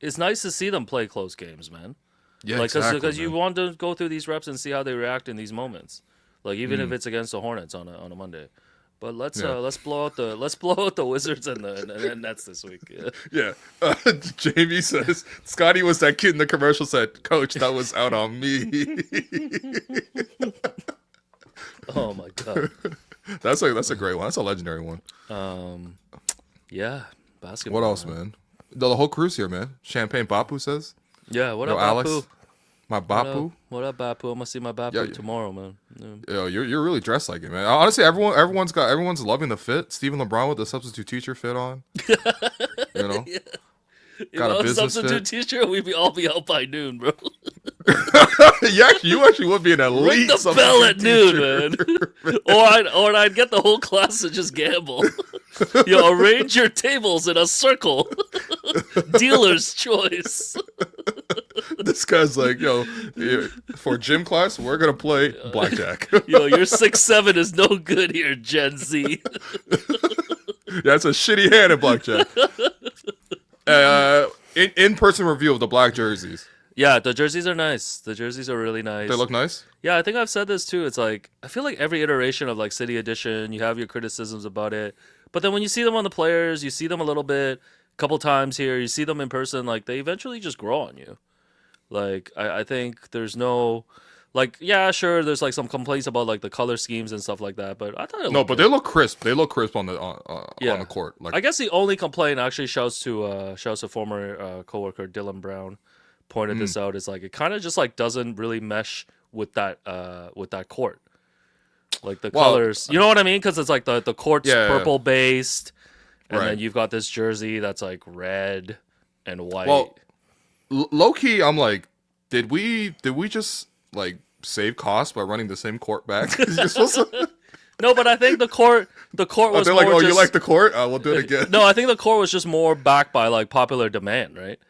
It's nice to see them play close games, man. Yeah, like, exactly. Because you want to go through these reps and see how they react in these moments. Like even if it's against the Hornets on a Monday. But let's blow out the Wizards and the Nets this week. Yeah. Yeah. Jamie says Scottie was that kid in the commercial said, "Coach, that was out on me." Oh my god. That's a great one. That's a legendary one. Yeah, basketball. What else, man? The whole crew's here, man. Champagne Bapu says. Yeah, what Yo, up, Alex? Bapu? My Bapu. What up, Bapu? I'm gonna see my Bapu tomorrow, man. Yeah. Yo, you're really dressed like it, man. Honestly, everyone's loving the fit. Stephen LeBron with the substitute teacher fit on. You know, got a business substitute fit. teacher. We'd all be out by noon, bro. Yeah, you actually would be an elite. Ring the bell at noon, man. or I'd get the whole class to just gamble. Yo, arrange your tables in a circle. Dealer's choice. This guy's like, yo, for gym class, we're gonna play blackjack. Yo, your 6'7" is no good here, Gen Z. That's a shitty hand at blackjack. In-person review of the black jerseys. Yeah, the jerseys are nice. The jerseys are really nice. They look nice? Yeah, I think I've said this too. It's like, I feel like every iteration of like City Edition, you have your criticisms about it. But then when you see them on the players, you see them a little bit, a couple times here, you see them in person, like they eventually just grow on you. Like, I think there's no, like, yeah, sure, there's like some complaints about like the color schemes and stuff like that, but I thought it looked good. They look crisp. They look crisp on the court. Like, I guess the only complaint actually shouts to former coworker Dylan Brown pointed this out is like it kind of just like doesn't really mesh with that court, like the colors. You know what I mean? Because it's like the court's purple based, and then you've got this jersey that's like red and white. Well, low key, I'm like, did we just like save costs by running the same court back? No, but I think the court was they're more like, oh, just, you like the court? We'll do it again. No, I think the court was just more backed by like popular demand, right?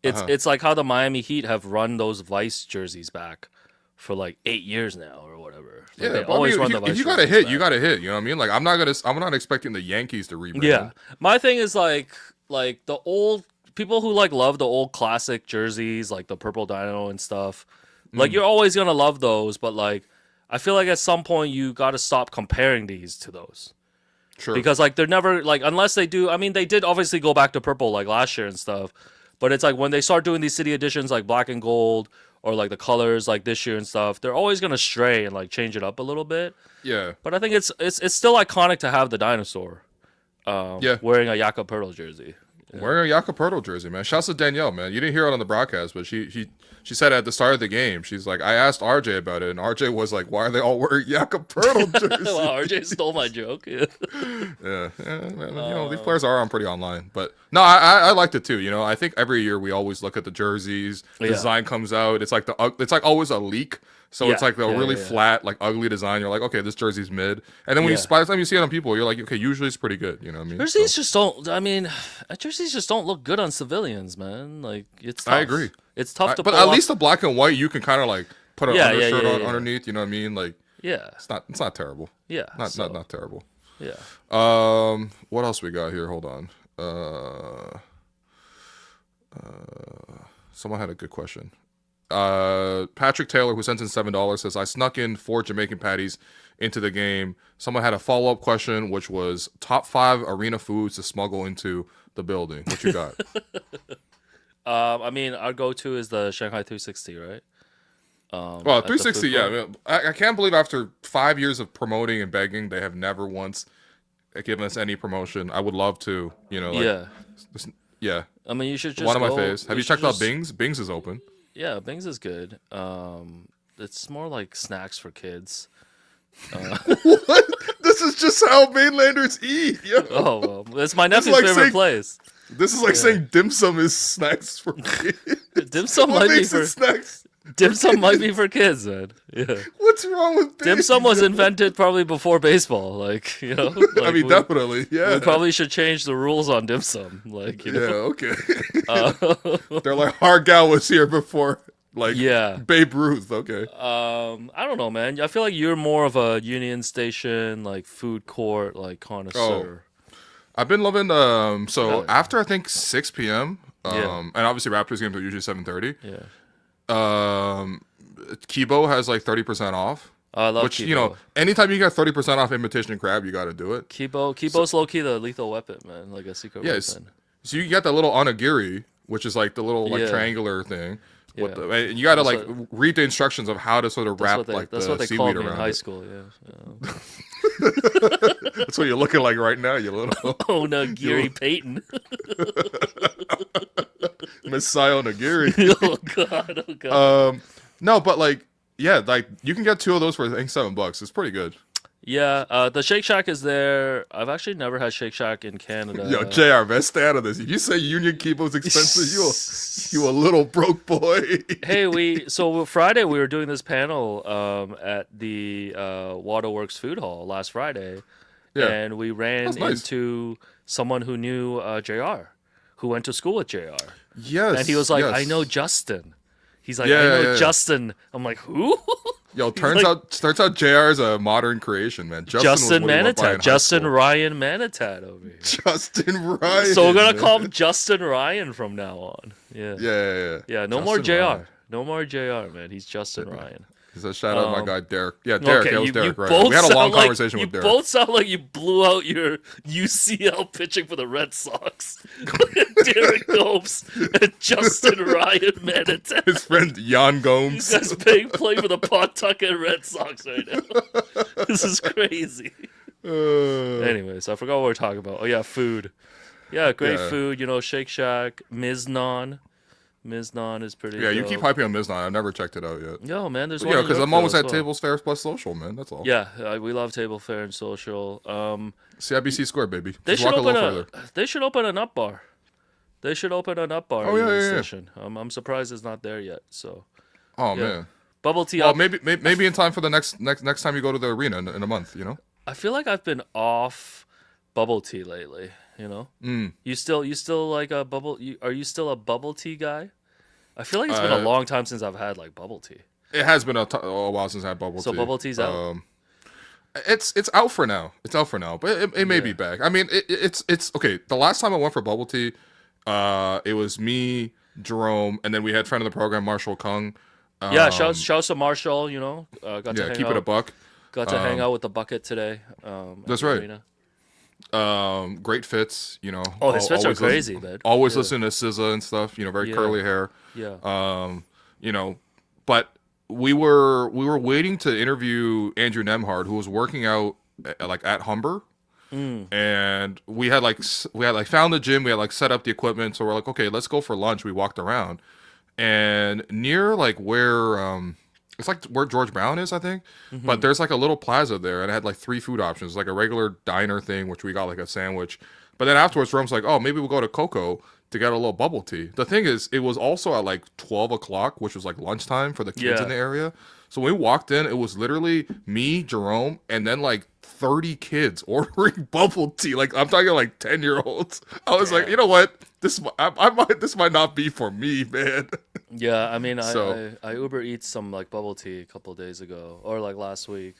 It's like how the Miami Heat have run those Vice jerseys back for like 8 years now or whatever. Like yeah, they always run the Vice. If you got to hit, you got to hit. You know what I mean? Like I'm not expecting the Yankees to rebrand. Yeah, my thing is like the old people who like love the old classic jerseys, like the purple dino and stuff. Like you're always gonna love those, but like I feel like at some point you got to stop comparing these to those. Sure. Because like they're never like unless they do. I mean, they did obviously go back to purple like last year and stuff. But it's like when they start doing these city editions like black and gold or like the colors like this year and stuff, they're always gonna stray and like change it up a little bit. Yeah. But I think it's still iconic to have the dinosaur wearing a Jakob Poeltl jersey. Yeah. Wearing a Jakob Poeltl jersey, man. Shouts to Danielle, man. You didn't hear it on the broadcast, but she said at the start of the game, she's like, I asked RJ about it, and RJ was like, why are they all wearing Jakob Poeltl jerseys? Well, RJ stole my joke. Yeah. Yeah, man, you know, these players are on pretty online. But no, I liked it too. You know, I think every year we always look at the jerseys, the design comes out. It's like always a leak. So it's like a really flat, like ugly design. You're like, okay, this jersey's mid. And then by the time you see it on people, you're like, okay, usually it's pretty good. You know what I mean? Jerseys just don't. I mean, jerseys just don't look good on civilians, man. Like it's tough. I agree. It's tough to. But pull at off. least the black and white, you can kind of like put an undershirt on underneath. You know what I mean? Like it's not terrible. Yeah, not terrible. Yeah. What else we got here? Hold on. Someone had a good question. Patrick Taylor, who sent in $7, says, I snuck in 4 Jamaican patties into the game. Someone had a follow-up question, which was top 5 arena foods to smuggle into the building. What you got? I mean, our go-to is the Shanghai 360, right? Well, 360, yeah. I mean, I can't believe after 5 years of promoting and begging, they have never once given us any promotion. I would love to, you know. Like, yeah. I mean, you should just one of my faves. Have you checked out Bing's? Bing's is open. Yeah, Bing's is good. It's more like snacks for kids. What? This is just how mainlanders eat. Yo. Oh, well, it's my nephew's favorite place. This is like saying dim sum is snacks for kids. Dim sum might be for snacks. Dim sum might be for kids, man. Yeah. What's wrong with dim sum? Was invented probably before baseball, like, you know. Like I mean, definitely, yeah. We probably should change the rules on dim sum, like, you know. Yeah, okay. They're like Hargal was here before, like, Babe Ruth. Okay. I don't know, man. I feel like you're more of a Union Station, like, food court, like, connoisseur. Oh. I've been loving after I think 6 p.m. And obviously Raptors games are usually 7:30. Yeah. Kibo has like 30% off. I love which, Kibo. You know, anytime you get 30% off imitation crab, you got to do it. Kibo's low-key the lethal weapon, man. Like a secret weapon. So you get the little onigiri, which is like the little like triangular thing. And you got to like read the instructions of how to sort of wrap like the seaweed around it. That's what they called me in high school, yeah. That's what you're looking like right now, you little onigiri Peyton. Messiah Onigiri. Oh god. No, but like you can get 2 of those for I think $7. It's pretty good. Yeah, the Shake Shack is there. I've actually never had Shake Shack in Canada. Yo, JR, man, stay out of this. If you say Union Kibo's expensive, you a little broke boy. Hey, so Friday we were doing this panel at the Waterworks Food Hall last Friday, and we ran into someone who knew JR, who went to school with JR. Yes, and he was like, I know Justin. He's like, I know Justin. I'm like, who? Yo, turns out JR is a modern creation, man. Justin Manitat. Justin Ryan Manitat over here. Justin Ryan. So we're going to call him Justin Ryan from now on. Yeah. Yeah, no more JR. Ryan. No more JR, man. He's Justin Ryan. So shout out my guy Derek. Yeah, Derek. Okay, it was Derek, right? We had a long conversation with Derek. You both sound like you blew out your UCL pitching for the Red Sox. Derek Gomes and Justin Ryan Manitat. His friend Jan Gomes. He's playing for the Pawtucket Red Sox right now. This is crazy. Anyways, I forgot what we were talking about. Oh yeah, food. Yeah, great food. You know, Shake Shack, Miznon. Miznon is pretty. Yeah, you keep hyping on Miznon. I've never checked it out yet. Yo, man, there's one. Yeah, because I'm always at Tables Fair plus Social, man. That's all. Yeah, we love Table Fair and Social. CIBC Square, baby. They should open a nut bar. They should open a nut bar. Station. I'm surprised it's not there yet. So. Oh man. Bubble tea. Well, maybe in time for the next time you go to the arena in a month. You know. I feel like I've been off bubble tea lately. You know. You still like a bubble? Are you still a bubble tea guy? I feel like it's been a long time since I've had like bubble tea. It has been a while since I had bubble tea. So bubble tea's out. It's out for now. It's out for now, but it may be back. I mean, it's okay. The last time I went for bubble tea, it was me, Jerome, and then we had friend of the program Marshall Kung. Shouts to Marshall. You know, got to hang keep out. It a buck. Got to hang out with the bucket today. That's right. Arena. Great fits, you know. Oh, his fits are crazy, man. Always listen to SZA and stuff, you know, very curly hair. Yeah. You know, but we were waiting to interview Andrew Nemhard, who was working out at Humber. And we had found the gym, we had set up the equipment, so we're like, okay, let's go for lunch. We walked around, and near where it's where George Brown is, I think. But there's a little plaza there, and it had 3 food options, a regular diner thing, which we got a sandwich. But then afterwards, Rome's like, oh, maybe we'll go to Coco to get a little bubble tea. The thing is, it was also at like 12 o'clock, which was like lunchtime for the kids in the area. So when we walked in, it was literally me, Jerome, and then like 30 kids ordering bubble tea. Like, I'm talking like 10-year-olds. I was like, you know what? This might not be for me, man. Yeah, I mean, I Uber Eats some like bubble tea a couple of days ago, or like last week,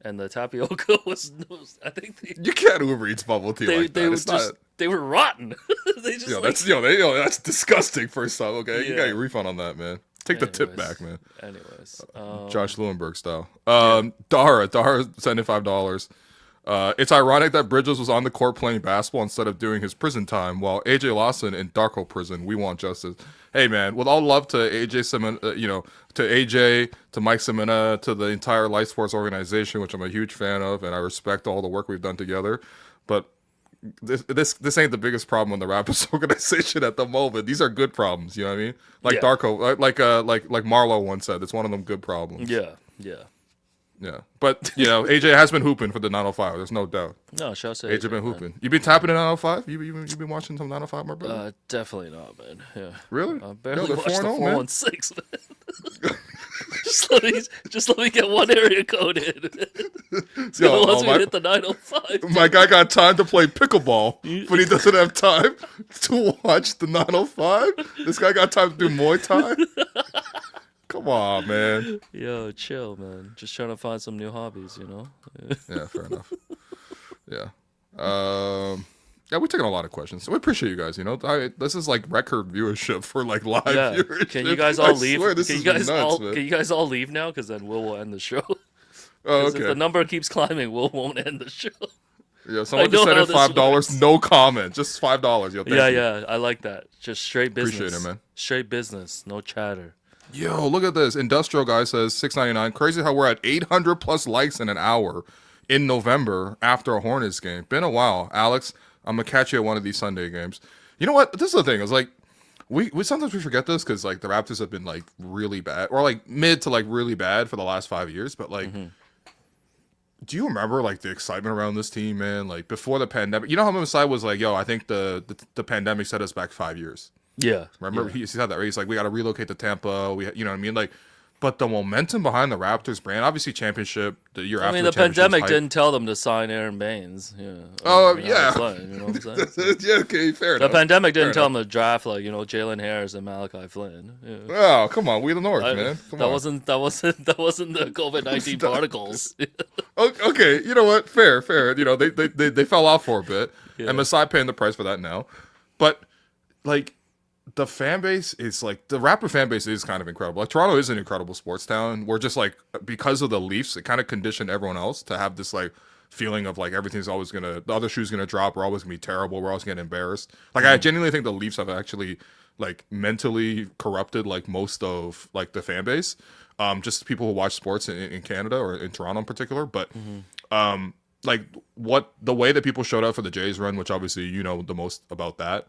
and the tapioca was I think you can't Uber Eats bubble tea like that. They were rotten. They just that's disgusting. First off, okay, you got your refund on that, man. Take the tip back, man. Anyways, Josh Lewenberg style. Dara sent in $5. It's ironic that Bridges was on the court playing basketball instead of doing his prison time, while AJ Lawson in Darko prison. We want justice. Hey, man, with all love to AJ to AJ, to Mike Simena, to the entire Light Sports organization, which I'm a huge fan of, and I respect all the work we've done together. But this ain't the biggest problem in the Raptors organization at the moment. These are good problems, you know what I mean? Like Darko, like Marlo once said, it's one of them good problems. Yeah, but AJ has been hooping for the 905. There's no doubt. No, shall I say AJ been hooping. You been tapping in 905? You been watching some 905, my brother? Definitely not, man. Yeah. Really? I barely watched the 416, man. just let me get one area code in. Once we hit the 905. My guy got time to play pickleball, but he doesn't have time to watch the 905. This guy got time to do Muay Thai. Come on, man. Yo, chill, man. Just trying to find some new hobbies, Yeah, fair enough. Yeah. We're taking a lot of questions. So we appreciate you guys, this is like record viewership for like live viewership. Can you guys all leave? Can you guys all leave now? Because then Will end the show. Oh, okay. If the number keeps climbing, Will won't end the show. Yeah, someone just sent in $5. No comment. Just $5. Yo, thank you. Yeah. I like that. Just straight business. Appreciate it, man. Straight business. No chatter. Yo, look at this. Industrial guy says $6.99. Crazy how we're at 800 plus likes in an hour in November after a Hornets game. Been a while. Alex, I'm going to catch you at one of these Sunday games. You know what? This is the thing. It's like, we sometimes we forget this because like the Raptors have been like really bad or like mid to like really bad for the last 5 years. But like, do you remember like the excitement around this team, man? Like before the pandemic, you know how Masai was like, yo, I think the pandemic set us back 5 years. Yeah. Remember he said that, right? He's like, we got to relocate to Tampa. You know what I mean? Like, but the momentum behind the Raptors brand, obviously championship, the year after. I mean, the pandemic didn't tell them to sign Aaron Baines. Yeah. Oh, yeah. Playing, you know what I'm saying? Yeah, okay, fair enough. The pandemic didn't tell them to draft like, Jalen Harris and Malachi Flynn. Yeah. Oh, come on. We the North, man. That wasn't the COVID-19 particles. Okay, you know what? Fair. They fell off for a bit. Yeah. And Masai paying the price for that now. But like the fan base is like the Raptor fan base is kind of incredible. Like Toronto is an incredible sports town. We're just like because of the Leafs, it kind of conditioned everyone else to have this like feeling of like everything's always the other shoe's gonna drop. We're always gonna be terrible. We're always gonna get embarrassed. Like I genuinely think the Leafs have actually like mentally corrupted like most of like the fan base. Just people who watch sports in Canada or in Toronto in particular. But like the way that people showed up for the Jays run, which obviously you know the most about that.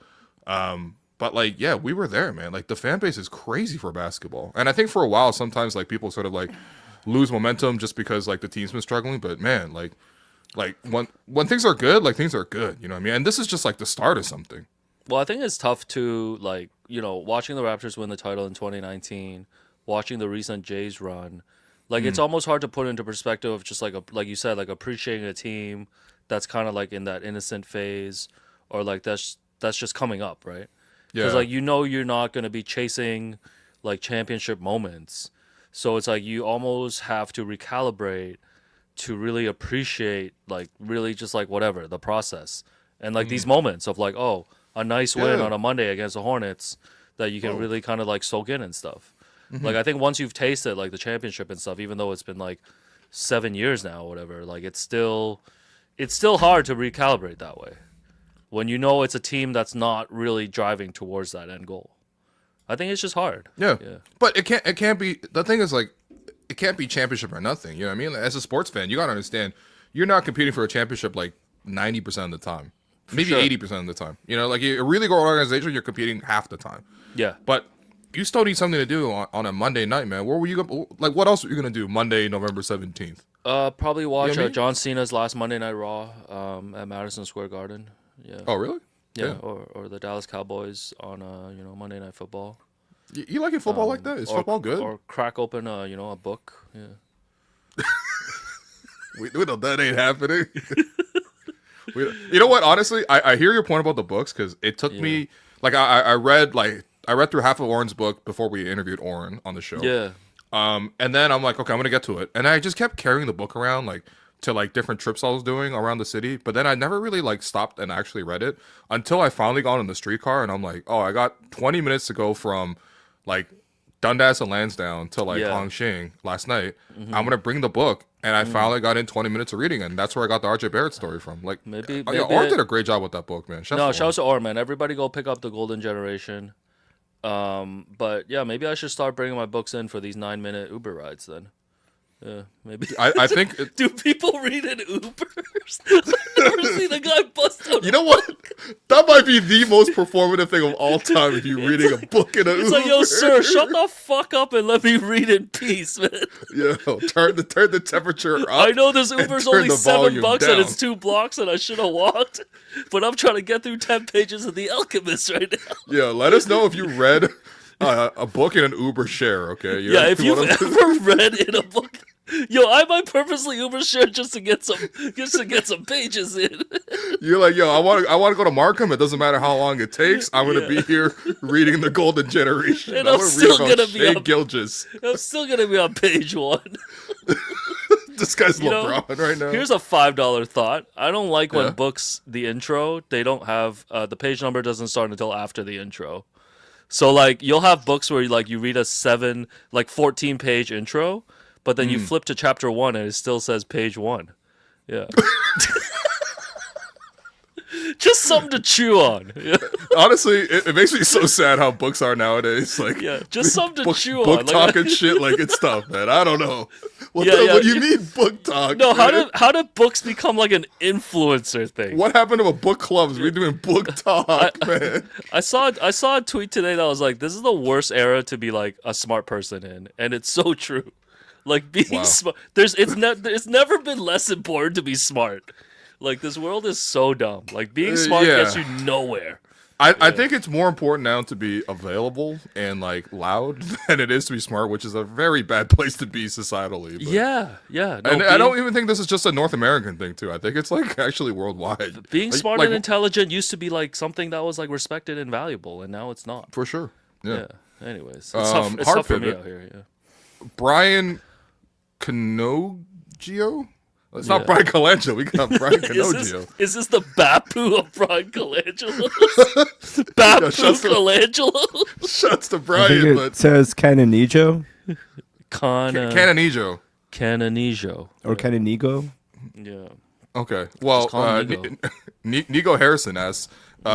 But like, yeah, we were there, man. Like the fan base is crazy for basketball. And I think for a while, sometimes like people sort of like lose momentum just because like the team's been struggling. But man, like when things are good, like things are good. You know what I mean? And this is just like the start of something. Well, I think it's tough to like, watching the Raptors win the title in 2019, watching the recent Jays run. Like it's almost hard to put into perspective of just like you said, like appreciating a team that's kind of like in that innocent phase or like that's just coming up, right? Because like you're not going to be chasing like championship moments, so it's like you almost have to recalibrate to really appreciate like really just like whatever the process and like these moments of like a nice win on a Monday against the Hornets that you can really kind of like soak in and stuff. Like I think once you've tasted like the championship and stuff, even though it's been like 7 years now or whatever, like it's still hard to recalibrate that way. When it's a team that's not really driving towards that end goal. I think it's just hard. Yeah. But it can't be, the thing is like, it can't be championship or nothing. You know what I mean? As a sports fan, you got to understand, you're not competing for a championship like 90% of the time. Maybe 80% of the time. Like a really good organization, you're competing half the time. Yeah. But you still need something to do on a Monday night, man. Where were you going? Like, what else were you going to do Monday, November 17th? Probably watch John Cena's last Monday Night Raw at Madison Square Garden. Yeah. Oh, really? Yeah, or the Dallas Cowboys on Monday Night Football. You liking football like that? Is football good? Or crack open a book. Yeah. we know that ain't happening. You know what? Honestly, I hear your point about the books because it took me like I read through half of Oren's book before we interviewed Oren on the show. Yeah. And then I'm like, okay, I'm gonna get to it, and I just kept carrying the book around to different trips I was doing around the city, but then I never really stopped and actually read it until I finally got on the streetcar, and I'm like, oh, I got 20 minutes to go from Dundas and Lansdowne to Hongqing last night. Mm-hmm. I'm gonna bring the book, and I finally got in 20 minutes of reading, and that's where I got the RJ Barrett story from. Maybe Oren did a great job with that book, man. Shout out to Oren, man. Everybody go pick up The Golden Generation. But yeah, maybe I should start bringing my books in for these 9-minute Uber rides then. Yeah, maybe. I think. Do people read in Ubers? I've never seen a guy bust out. You know what? That might be the most performative thing of all time if you're reading a book in an Uber. It's like, yo, sir, shut the fuck up and let me read in peace, man. Yo, turn the temperature up. I know this Uber's only $7 down. And it's 2 blocks and I should have walked, but I'm trying to get through 10 pages of The Alchemist right now. Yeah, let us know if you read a book in an Uber share, okay? If you've ever read in a book. Yo, I might purposely Uber share just to get some pages in. You're like, yo, I want to go to Markham. It doesn't matter how long it takes. I'm gonna be here reading The Golden Generation. And I'm still gonna be on Gilges. I'm still gonna be on page 1. This guy's LeBron right now. Here's a $5 thought. I don't like when books, the intro, they don't have the page number doesn't start until after the intro. So you'll have books where you read a 14 page intro. But then you flip to chapter 1 and it still says page 1. Yeah. Just something to chew on. Yeah. Honestly, it makes me so sad how books are nowadays. Just something to chew on. Book talk and shit, it's tough, man. I don't know. What do you mean book talk? No, how did books become an influencer thing? What happened to a book clubs? We're doing book talk, man. I saw a tweet today that was like, this is the worst era to be a smart person in, and it's so true. Being smart, it's never been less important to be smart. This world is so dumb. Being smart gets you nowhere. I think it's more important now to be available and loud than it is to be smart, which is a very bad place to be societally. But. Yeah. No, I don't even think this is just a North American thing too. I think it's actually worldwide. Being smart and intelligent used to be something that was respected and valuable, and now it's not. For sure. Yeah. Anyways, it's tough for me out here. Yeah. Brian Canoggio? It's not Brian Colangelo. We got Brian Canoggio. Is this the Bapu of Brian Colangelo? Bapu Colangelo? Shuts to Brian, it says Canonigo. Canonigo. Canonigo. Or Canonigo. Yeah. Okay. Well, Nico Harrison asks,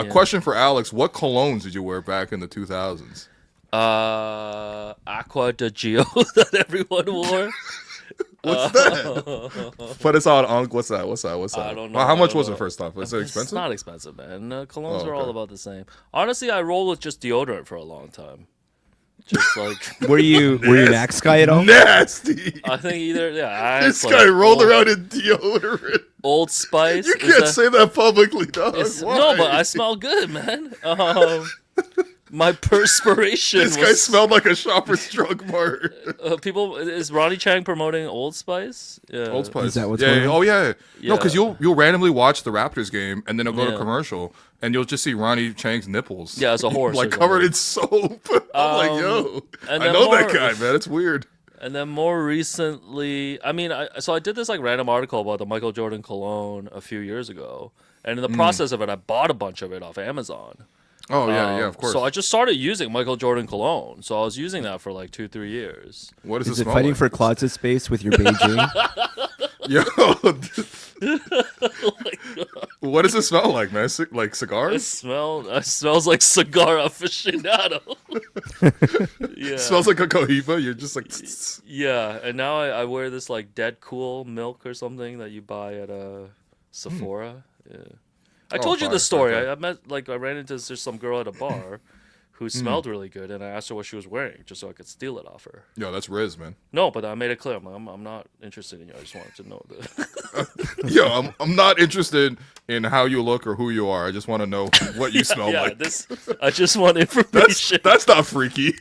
question for Alex, what colognes did you wear back in the 2000s? Aqua de Gio that everyone wore. What's that? Put us on. What's that? I don't know. How much was it first off? Was it expensive? It's not expensive, man. Colognes are all about the same. Honestly, I rolled with just deodorant for a long time. Just were you an Axe guy at all? Nasty. I think either this guy rolled around in deodorant. Old Spice. You can't say that publicly, dog. No, but I smell good, man. My perspiration. This guy smelled like a Shoppers Drug Mart. Is Ronnie Chang promoting Old Spice? Yeah. Old Spice. Is that what's going on? Oh yeah. No, because you'll randomly watch the Raptors game and then it'll go to commercial and you'll just see Ronnie Chang's nipples. Yeah, as a horse. Covered in soap. I'm like, yo, I know that guy, man. It's weird. And then more recently, I did this random article about the Michael Jordan cologne a few years ago, and in the process of it, I bought a bunch of it off Amazon. Oh, yeah, of course. So I just started using Michael Jordan cologne. So I was using that for 2-3 years. What does Is it it smell fighting like? for closet space with your Beijing? Yo. Oh my God. What does it smell like, man? Like It cigars? smells like cigar aficionado. Yeah. It smells like a cohiba. You're just like... Yeah, and now I wear this Dead Cool milk or something that you buy at Sephora. Yeah. I told you the story. Okay. I met I ran into some girl at a bar who smelled really good, and I asked her what she was wearing just so I could steal it off her. Yo, that's Riz, man. No, but I made it clear. I'm not interested in you. I just wanted to know that. Yo, I'm not interested in how you look or who you are. I just want to know what you smell yeah, like. I just want information. That's not freaky.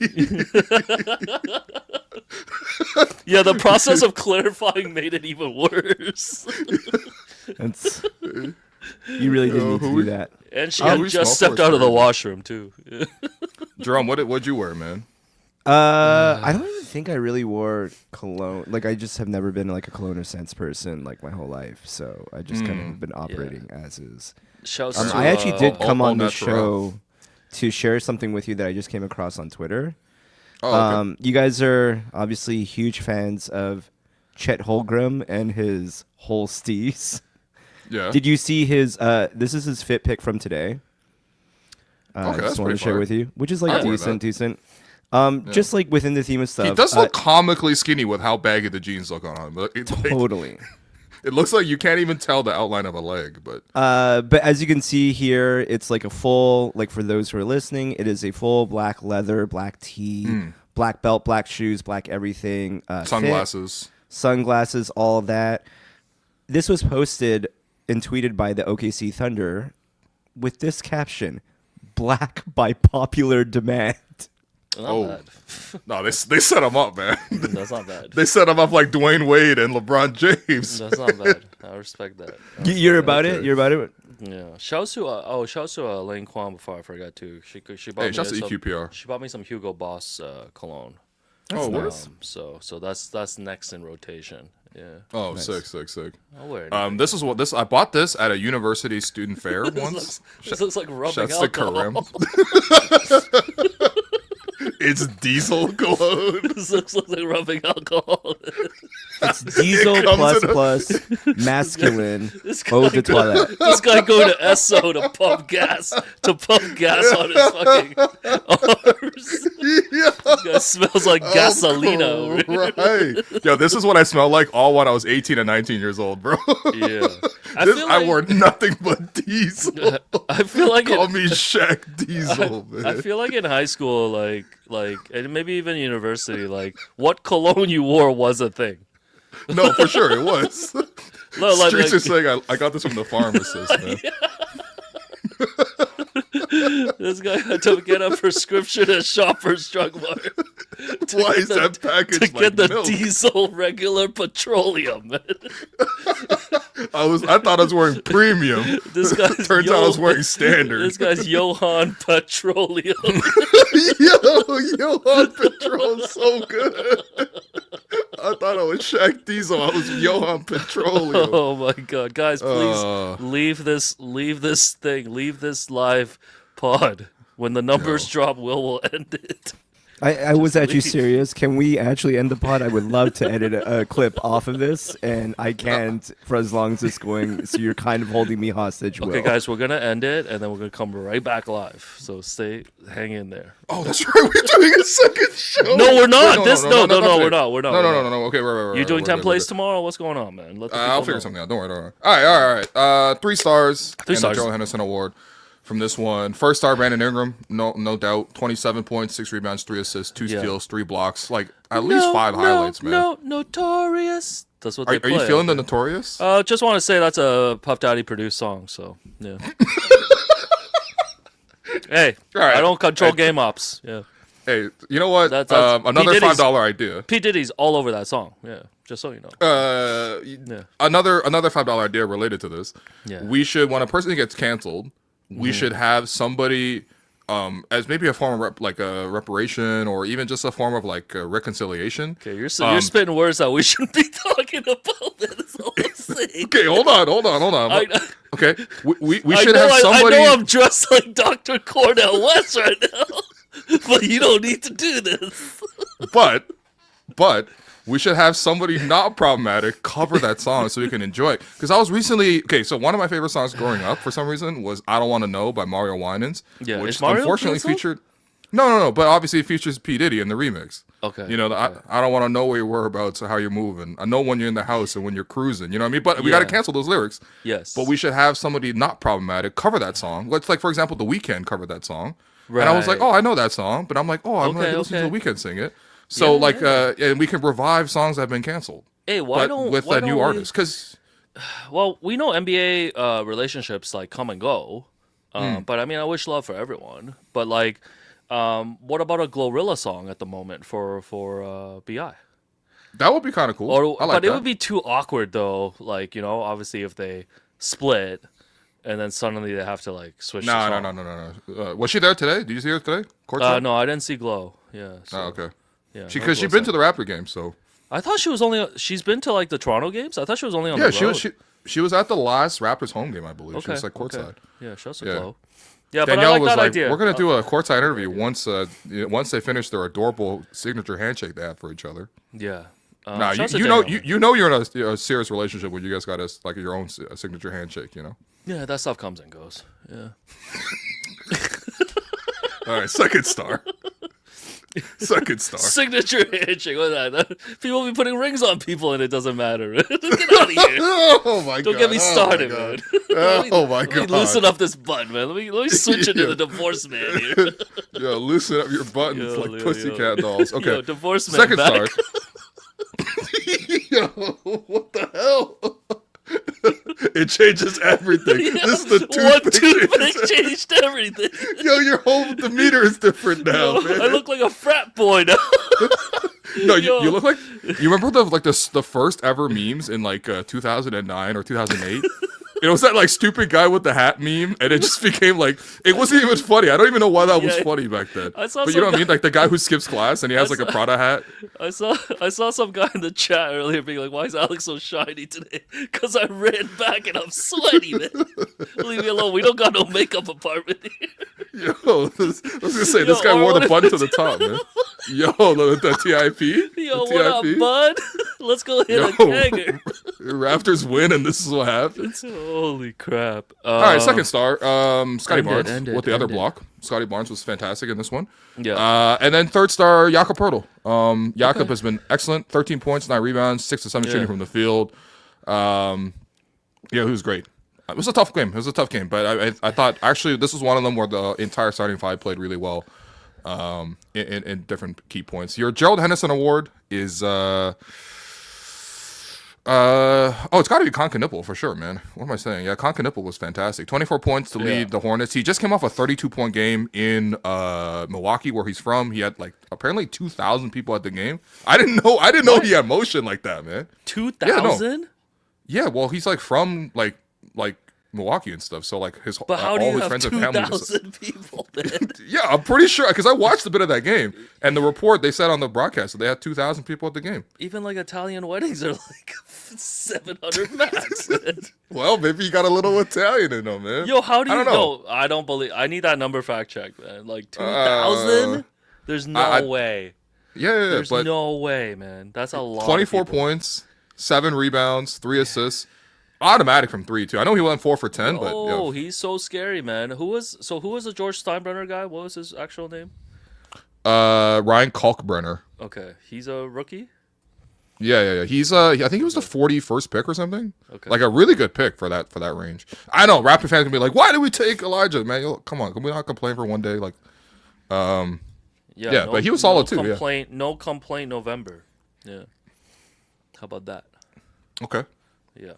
Yeah, the process of clarifying made it even worse. That's, you really didn't need to do that. And she Oh, had we just smell stepped out of the first. washroom too. Jerome, what'd you wear, man? I don't even think I really wore cologne. Like, I just have never been like a cologne or scents person like my whole life. So I just kind of been operating as is. Shouts to, I actually did come all on the natural. show to share something with you that I just came across on Twitter. Oh, okay. You guys are obviously huge fans of Chet Holmgren and his Holsties. Yeah. Did you see his? This is his fit pick from today. Okay, I that's just want pretty to share fire. with you, which is I'd like wear decent. Just like within the theme of stuff. He does look comically skinny with how baggy the jeans look on him. totally. It looks like you can't even tell the outline of a leg, but But as you can see here, it's like a full, like for those who are listening, it is a full black leather, black tee, black belt, black shoes, black everything. sunglasses. Sunglasses, all that. This was posted and tweeted by the OKC Thunder with this caption: "Black by popular demand." not bad. No, they set him up, man. That's not bad. They set him up like Dwayne Wade and LeBron James. That's not bad. I respect that. You're about it. You're about it. Yeah. Shouts to Lane Kwan before I forgot to. She bought Hey, me shouts to some, EQPR. She bought me some Hugo Boss cologne. Oh, what? So that's next in rotation. Yeah. Oh, Nice. sick. I'll wear it. I bought this at a university student fair once. This looks like rubbing Shouts to alcohol. Karim. It's diesel cologne. This looks like rubbing alcohol. It's diesel It comes plus masculine This guy, eau de toilette. this guy going to Esso to pump gas on his fucking arms. Yeah. This guy smells like gasolina. over here. Right. Yo, this is what I smelled like all when I was 18 and 19 years old, bro. Yeah. I wore nothing but diesel. I feel like Call me Shaq Diesel, I man. feel like in high school, like, and maybe even university, like, what cologne you wore was a thing. No, for sure it was. No, Streets are saying I got this from the pharmacist, man. This guy had to get a prescription at Shoppers Drug Mart. Why is that packaged To like get the milk? diesel regular petroleum, man. I thought I was wearing premium. This guy's Turns out I was wearing standard. This guy's Johann Petroleum. Johann Petrol's so good. I thought I was Shaq Diesel. I was Johann Petroleum. Oh my god, guys, please Uh. leave this live pod. When the numbers drop, we'll end it. I was actually leave. serious. Can we actually end the pod? I would love to edit a clip off of this, and I can't for as long as it's going. So you're kind of holding me hostage. Okay, Will. guys, we're gonna end it, and then we're gonna come right back live. So hang in there. Oh, that's right. We're doing a second show. No, we're not. Wait, No, today. we're not. No. Okay, right. You doing we're good, 10 we're plays good. tomorrow? What's going on, man? Let the I'll people figure know. something out. Don't worry. All right. 3 stars. Three and stars. The Gerald Henderson Award from this one. First star, Brandon Ingram. No doubt. 27 points, 6 rebounds, 3 assists, 2 Yeah. steals, 3 blocks. Like at least 5 highlights, man. No, notorious. That's what Are they play. you feeling the Notorious? Just want to say that's a Puff Daddy produced song. So yeah. Hey, All right. I don't control game ops. Yeah. Hey, you know what? That's Another P. Diddy's- $5 idea. P Diddy's all over that song. Yeah, just so you know. Yeah. Another $5 idea related to this. Yeah. We should, when a person gets canceled, we should have somebody as maybe a form of like a reparation or even just a form of like a reconciliation. Okay, you're spitting words that we shouldn't be talking about. That's all I'm saying. Okay, hold on. Okay, we should have somebody. I know I'm dressed like Dr. Cornell West right now, but you don't need to do this. but we should have somebody not problematic cover that song so we can enjoy it. Because I was recently so one of my favorite songs growing up for some reason was "I Don't Want to Know" by Mario Winans, Yeah, which is Mario unfortunately canceled? featured. No. But obviously, it features P Diddy in the remix. Okay. You know, I don't want to know where your whereabouts or how you're moving. I know when you're in the house and when you're cruising. You know what I mean? But we got to cancel those lyrics. Yes. But we should have somebody not problematic cover that song. Let's like, for example, The Weeknd covered that song. Right. And I was like, oh, I know that song. But I'm like, oh, I'm going to listen to The Weeknd sing it. So and we can revive songs that have been canceled. Hey, why don't with why a new don't artist? Because we know NBA relationships like come and go, but I mean, I wish love for everyone. But like, what about a Glorilla song at the moment for Bi? that would be kind of cool. I like But that. it would be too awkward though. Like, you know, obviously if they split and then suddenly they have to like switch. No. Was she there today? Did you see her today? Courtside? No, I didn't see Glow. Yeah. So, Oh, okay. Yeah. Because she's been to the Raptor game, so. I thought she's been to like the Toronto games. I thought she was only on Yeah, the road. she was at the last Raptors home game, I believe. She was like courtside. Okay. Yeah, shouts to Yeah. Glow. Yeah, Danielle but I like was that like, idea. we're gonna do a courtside interview once they finish their adorable signature handshake they have for each other. Yeah. Nah, shouts to you know Danielle. you're in a serious relationship when you guys got like your own signature handshake. You know. Yeah, that stuff comes and goes. Yeah. All right, second star. Second star. Signature handshake. What's that? People be putting rings on people and it doesn't matter. Get out of here. Oh my god! Don't get me started, man. Oh my Let me god! loosen up this button, man. Let me switch into the divorce man here. Yo, loosen up your buttons Yo, like yo, pussycat dolls. Okay, Yo, divorce man second back. star. Yo, what the hell? It changes everything. Yeah, This is the one toothpick. toothpick changed everything. Yo, your whole demeanor is different now, Yo, man. I look like a frat boy now. No, Yo. you look like you remember the first ever memes in like 2009 or 2008. It was that like stupid guy with the hat meme, and it just became like it wasn't even funny. I don't even know why that was Yeah. funny back then. I saw But you some know what I guy- mean? Like the guy who skips class and he has like a Prada hat. I saw some guy in the chat earlier being like, "Why is Alex so shiny today?" Because I ran back and I'm sweaty, man. Leave me alone. We don't got no makeup apartment here. Yo, I was gonna say this Yo, guy or wore what the if bun to it's- the top, man. Yo, the TIP. Yo, the what up, TIP? bud? Let's go hit a Yo. kegger. Raptors win, and this is what happens. Holy crap! All right, second star, Scottie End it, Barnes end it, with the other end it. block. Scottie Barnes was fantastic in this one. Yeah. And then third star, Jakob Poeltl. Jakob has been excellent. 13 points, 9 rebounds, 6 to 7 shooting from the field. Yeah, he was great. It was a tough game. But I thought actually this was one of them where the entire starting five played really well in different key points. Your Gerald Henderson award is it's got to be Kon Knueppel for sure, man. What am I saying? Yeah, Kon Knueppel was fantastic. 24 points to lead the Hornets. He just came off a 32-point game in Milwaukee, where he's from. He had like apparently 2,000 people at the game. I didn't know he had motion like that, man. 2,000? Yeah, well, he's like from like Milwaukee and stuff. So like his But how do all you his have friends and family. 2,000 people then? Yeah, I'm pretty sure because I watched a bit of that game, and the report they said on the broadcast that they had 2,000 people at the game. Even like Italian weddings are like 700 max. Well, maybe you got a little Italian in them, man. Yo, how do you I don't know. know? I don't believe. I need that number fact checked, man. Like 2,000? There's no way. Yeah, There's but no way, man. That's a lot. 24 of people. points, 7 rebounds, 3 assists, automatic from 3 too. I know he went 4 for 10, but Oh, yeah. he's so scary, man. Who was the George Steinbrenner guy? What was his actual name? Ryan Kalkbrenner. Okay, he's a rookie. Yeah. He's I think he was the 41st pick or something. Okay. Like a really good pick for that range. I know Raptor fans can be like, "Why did we take Elijah, man? Come on, can we not complain for one day?" Like, yeah, but he was solid too, yeah. No complaint. November. Yeah. How about that? okay. Yeah.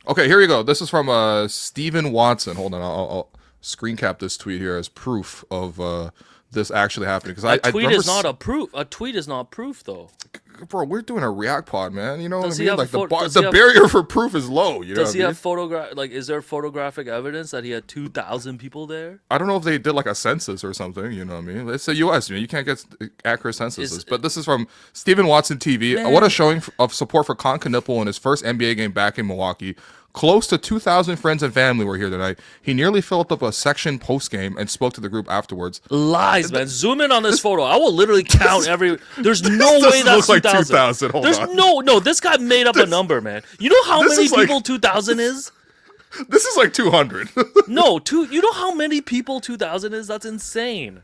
Okay, here you go. This is from Steven Watson. Hold on, I'll screen cap this tweet here as proof of this actually happening. Because A tweet is not a proof. A tweet is not proof, though. Bro, we're doing a React pod, man. You know Does what he I mean? have Like does the he have- barrier for proof is low. You know Does what he I mean? have is there photographic evidence that he had 2,000 people there? I don't know if they did like a census or something. You know what I mean? It's the U.S. Man. You can't get accurate censuses. But this is from Steven Watson TV. Man. What a showing of support for Kon Knueppel in his first NBA game back in Milwaukee. Close to 2,000 friends and family were here tonight. He nearly filled up a section post game and spoke to the group afterwards. Lies, man. Zoom in on this photo. I will literally count every. There's no This way doesn't that's look like 2,000. 2,000. Hold There's on. no. This guy made up a number, man. You know how This many is like- people 2,000 is? This is like 200. No, You know how many people 2,000 is? That's insane.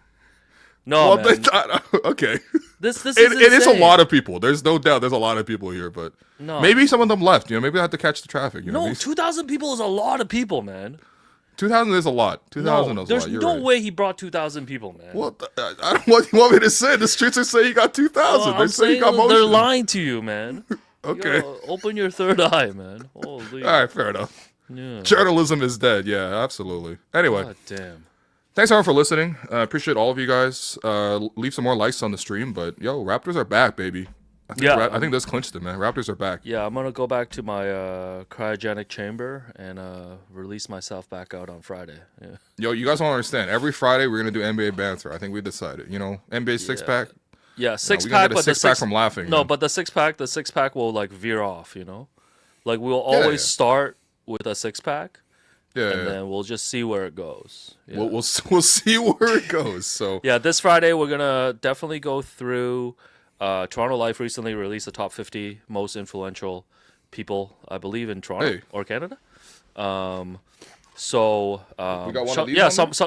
No, Well, man. okay. This is It is a insane. lot of people. There's no doubt. There's a lot of people here, but No. maybe some of them left. Maybe I have to catch the traffic. No, maybe 2,000 people is a lot of people, man. 2,000 is a lot. 2,000 No, is a there's lot. You're no right. way he brought 2,000 people, man. Well, I don't what you want me to say. The streets are saying you got 2,000. They I'm say you saying got motion. they're lying to you, man. Okay. Yo, open your third eye, man. Holy. All right, fair enough. Yeah. Journalism is dead. Yeah, absolutely. Anyway, God damn. thanks everyone for listening. Appreciate all of you guys. Leave some more likes on the stream. But yo, Raptors are back, baby. I think this clinched it, man. Raptors are back. Yeah, I'm gonna go back to my cryogenic chamber and release myself back out on Friday. Yeah. Yo, you guys don't understand. Every Friday we're gonna do NBA banter. I think we decided. NBA six pack. Yeah, six we gonna pack, get a but the six pack six from laughing. No, man. but the six pack will like veer off. Like we'll always start with a six pack, and then we'll just see where it goes. Yeah. We'll see where it goes. So yeah, this Friday we're gonna definitely go through. Toronto Life recently released the top 50 most influential people, I believe, in Toronto or Canada. we got one of these.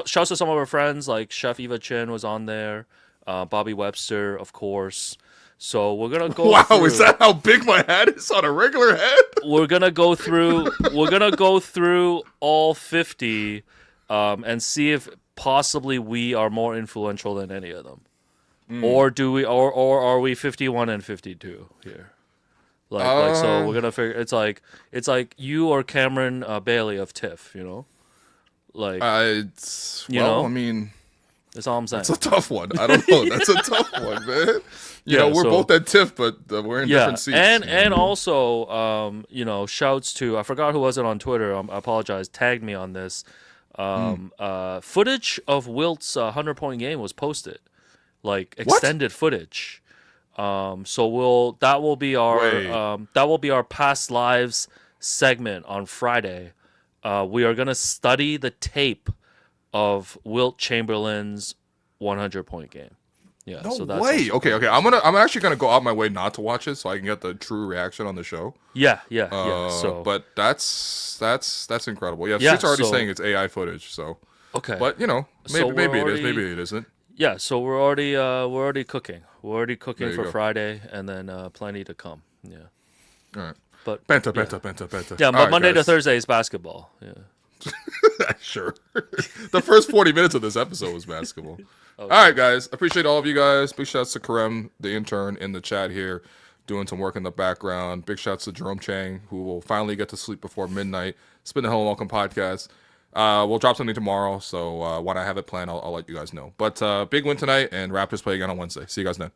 Shouts to some of our friends like Chef Eva Chin was on there, Bobby Webster, of course. So we're gonna go. Wow, through, is that how big my head is on a regular head? We're gonna go through. We're gonna go through all 50, and see if possibly we are more influential than any of them. Or do we, or are we 51 and 52 here? Like so we're gonna figure. It's like you or Cameron Bailey of TIFF, Like I mean, that's all I'm saying. it's a tough one. I don't know. That's a tough one, man. We're both at TIFF, but we're in different seats. And also, shouts to, I forgot who was it on Twitter. I apologize. Tagged me on this. Footage of Wilt's 100-point game was posted. Like extended footage, so that will be our past lives segment on Friday. We are gonna study the tape of Wilt Chamberlain's 100-point game. Yeah, No so that's way. Okay. I'm actually gonna go out my way not to watch it so I can get the true reaction on the show. Yeah. But that's incredible. Yeah, Yeah, Street's already so- saying it's AI footage. So, okay. but maybe it is, maybe it isn't. Yeah, so we're already cooking. We're already cooking There you for go. Friday, and then plenty to come. Yeah, All right. but Banter. Yeah, All but right, Monday to guys. Thursday is basketball. Yeah. Sure. The first 40 minutes of this episode was basketball. All right, guys. Appreciate all of you guys. Big shouts to Karem, the intern in the chat here, doing some work in the background. Big shouts to Jerome Chang, who will finally get to sleep before midnight. Spin the Hell and Welcome podcast. We'll drop something tomorrow, so when I have it planned, I'll let you guys know. But big win tonight, and Raptors play again on Wednesday. See you guys then.